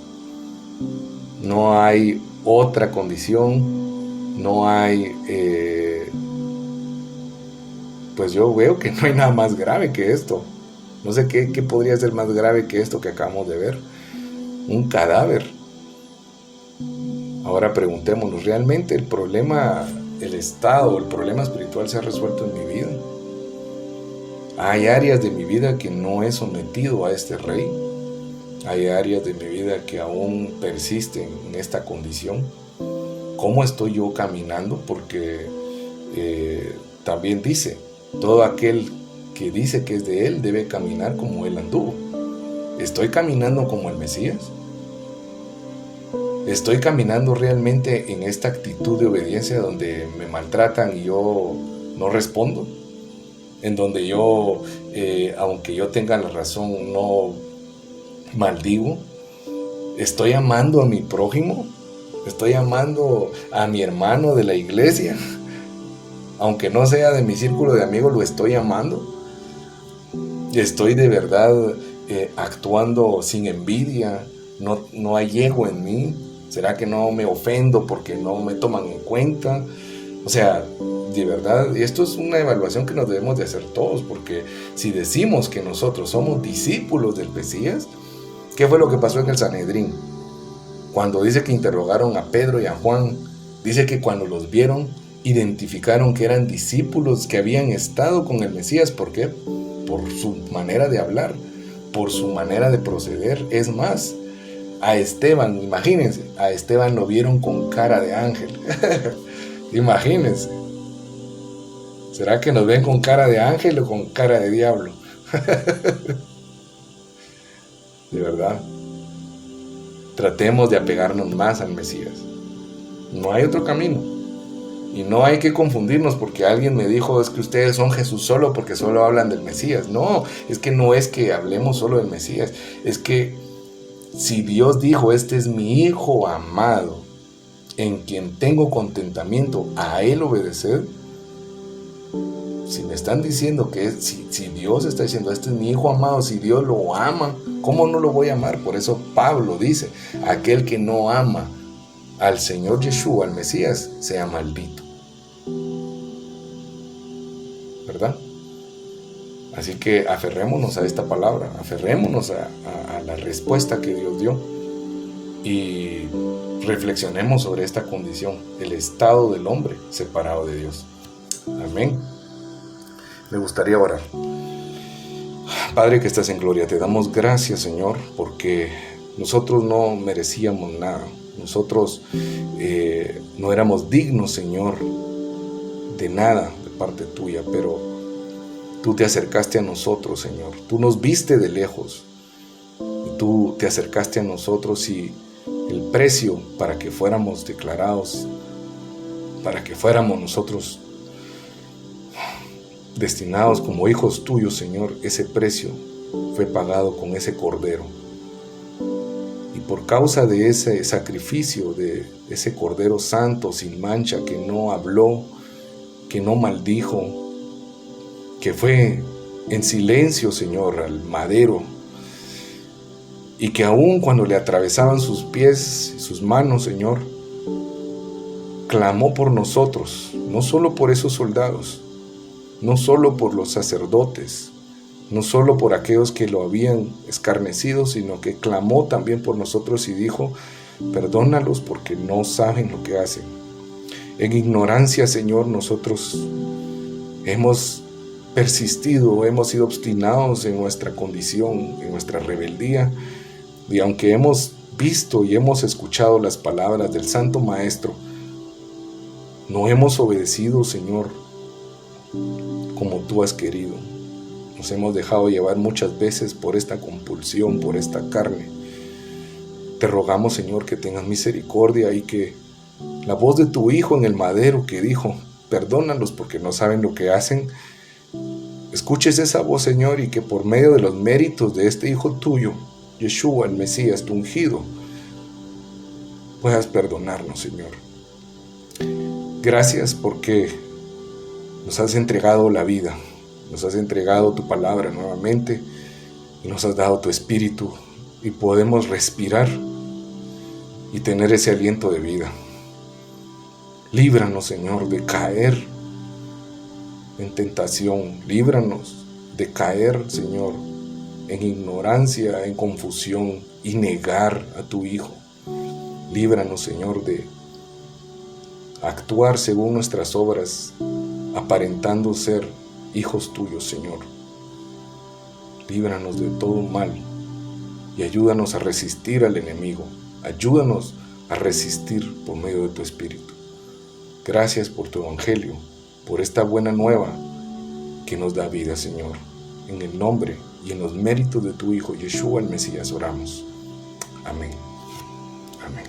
No hay otra condición, no hay... pues yo veo que no hay nada más grave que esto. No sé qué podría ser más grave que esto que acabamos de ver. Un cadáver. Ahora preguntémonos, ¿realmente el problema, el problema espiritual se ha resuelto en mi vida? ¿Hay áreas de mi vida que no he sometido a este rey? ¿Hay áreas de mi vida que aún persisten en esta condición? ¿Cómo estoy yo caminando? Porque también dice, todo aquel que dice que es de Él debe caminar como Él anduvo. ¿Estoy caminando como el Mesías? ¿Estoy caminando realmente en esta actitud de obediencia donde me maltratan y yo no respondo? en donde yo, aunque yo tenga la razón, no maldigo. Estoy amando a mi prójimo, estoy amando a mi hermano de la iglesia, aunque no sea de mi círculo de amigos, lo estoy amando. Estoy de verdad actuando sin envidia, no hay ego en mí. ¿Será que no me ofendo porque no me toman en cuenta? O sea, de verdad, esto es una evaluación que nos debemos de hacer todos, porque si decimos que nosotros somos discípulos del Mesías, ¿qué fue lo que pasó en el Sanedrín? Cuando dice que interrogaron a Pedro y a Juan, dice que cuando los vieron, identificaron que eran discípulos que habían estado con el Mesías. ¿Por qué? Por su manera de hablar, por su manera de proceder. Es más, a Esteban, imagínense, a Esteban lo vieron con cara de ángel. Imagínense. ¿Será que nos ven con cara de ángel o con cara de diablo? De verdad. Tratemos de apegarnos más al Mesías. No hay otro camino. Y no hay que confundirnos porque alguien me dijo, es que ustedes son Jesús solo porque solo hablan del Mesías. No, es que no es que hablemos solo del Mesías. Es que si Dios dijo, este es mi Hijo amado, en quien tengo contentamiento, a Él obedecer. Si me están diciendo que si Dios está diciendo, este es mi Hijo amado, si Dios lo ama, ¿cómo no lo voy a amar? Por eso Pablo dice, aquel que no ama al Señor Yeshua, al Mesías, sea maldito. ¿Verdad? Así que aferrémonos a esta palabra, aferrémonos a la respuesta que Dios dio y reflexionemos sobre esta condición, el estado del hombre separado de Dios. Amén. Me gustaría orar. Padre que estás en gloria, te damos gracias, Señor, porque nosotros no merecíamos nada. Nosotros no éramos dignos, Señor, de nada de parte tuya, pero tú te acercaste a nosotros, Señor. Tú nos viste de lejos y tú te acercaste a nosotros, y el precio para que fuéramos declarados, para que fuéramos nosotros destinados como hijos tuyos, Señor, ese precio fue pagado con ese cordero. Y por causa de ese sacrificio, de ese cordero santo, sin mancha, que no habló, que no maldijo, que fue en silencio, Señor, al madero, y que aún cuando le atravesaban sus pies y sus manos, Señor, clamó por nosotros, no solo por esos soldados, no solo por los sacerdotes, no solo por aquellos que lo habían escarnecido, sino que clamó también por nosotros y dijo, perdónalos porque no saben lo que hacen. En ignorancia, Señor, nosotros hemos persistido, hemos sido obstinados en nuestra condición, en nuestra rebeldía, y aunque hemos visto y hemos escuchado las palabras del Santo Maestro, no hemos obedecido, Señor, como tú has querido. Nos hemos dejado llevar muchas veces por esta compulsión, por esta carne. Te rogamos, Señor, que tengas misericordia y que la voz de tu Hijo en el madero que dijo, perdónalos porque no saben lo que hacen, escuches esa voz, Señor, y que por medio de los méritos de este Hijo tuyo, Yeshua, el Mesías, tu ungido, puedas perdonarnos, Señor. Gracias porque nos has entregado la vida, nos has entregado tu palabra nuevamente y nos has dado tu espíritu y podemos respirar y tener ese aliento de vida. Líbranos, Señor, de caer en tentación. Líbranos de caer, Señor, en ignorancia, en confusión y negar a tu Hijo. Líbranos, Señor, de actuar según nuestras obras, aparentando ser hijos tuyos, Señor. Líbranos de todo mal y ayúdanos a resistir al enemigo. Ayúdanos a resistir por medio de tu Espíritu. Gracias por tu Evangelio, por esta buena nueva que nos da vida, Señor. En el nombre y en los méritos de tu Hijo, Yeshua el Mesías, oramos. Amén. Amén.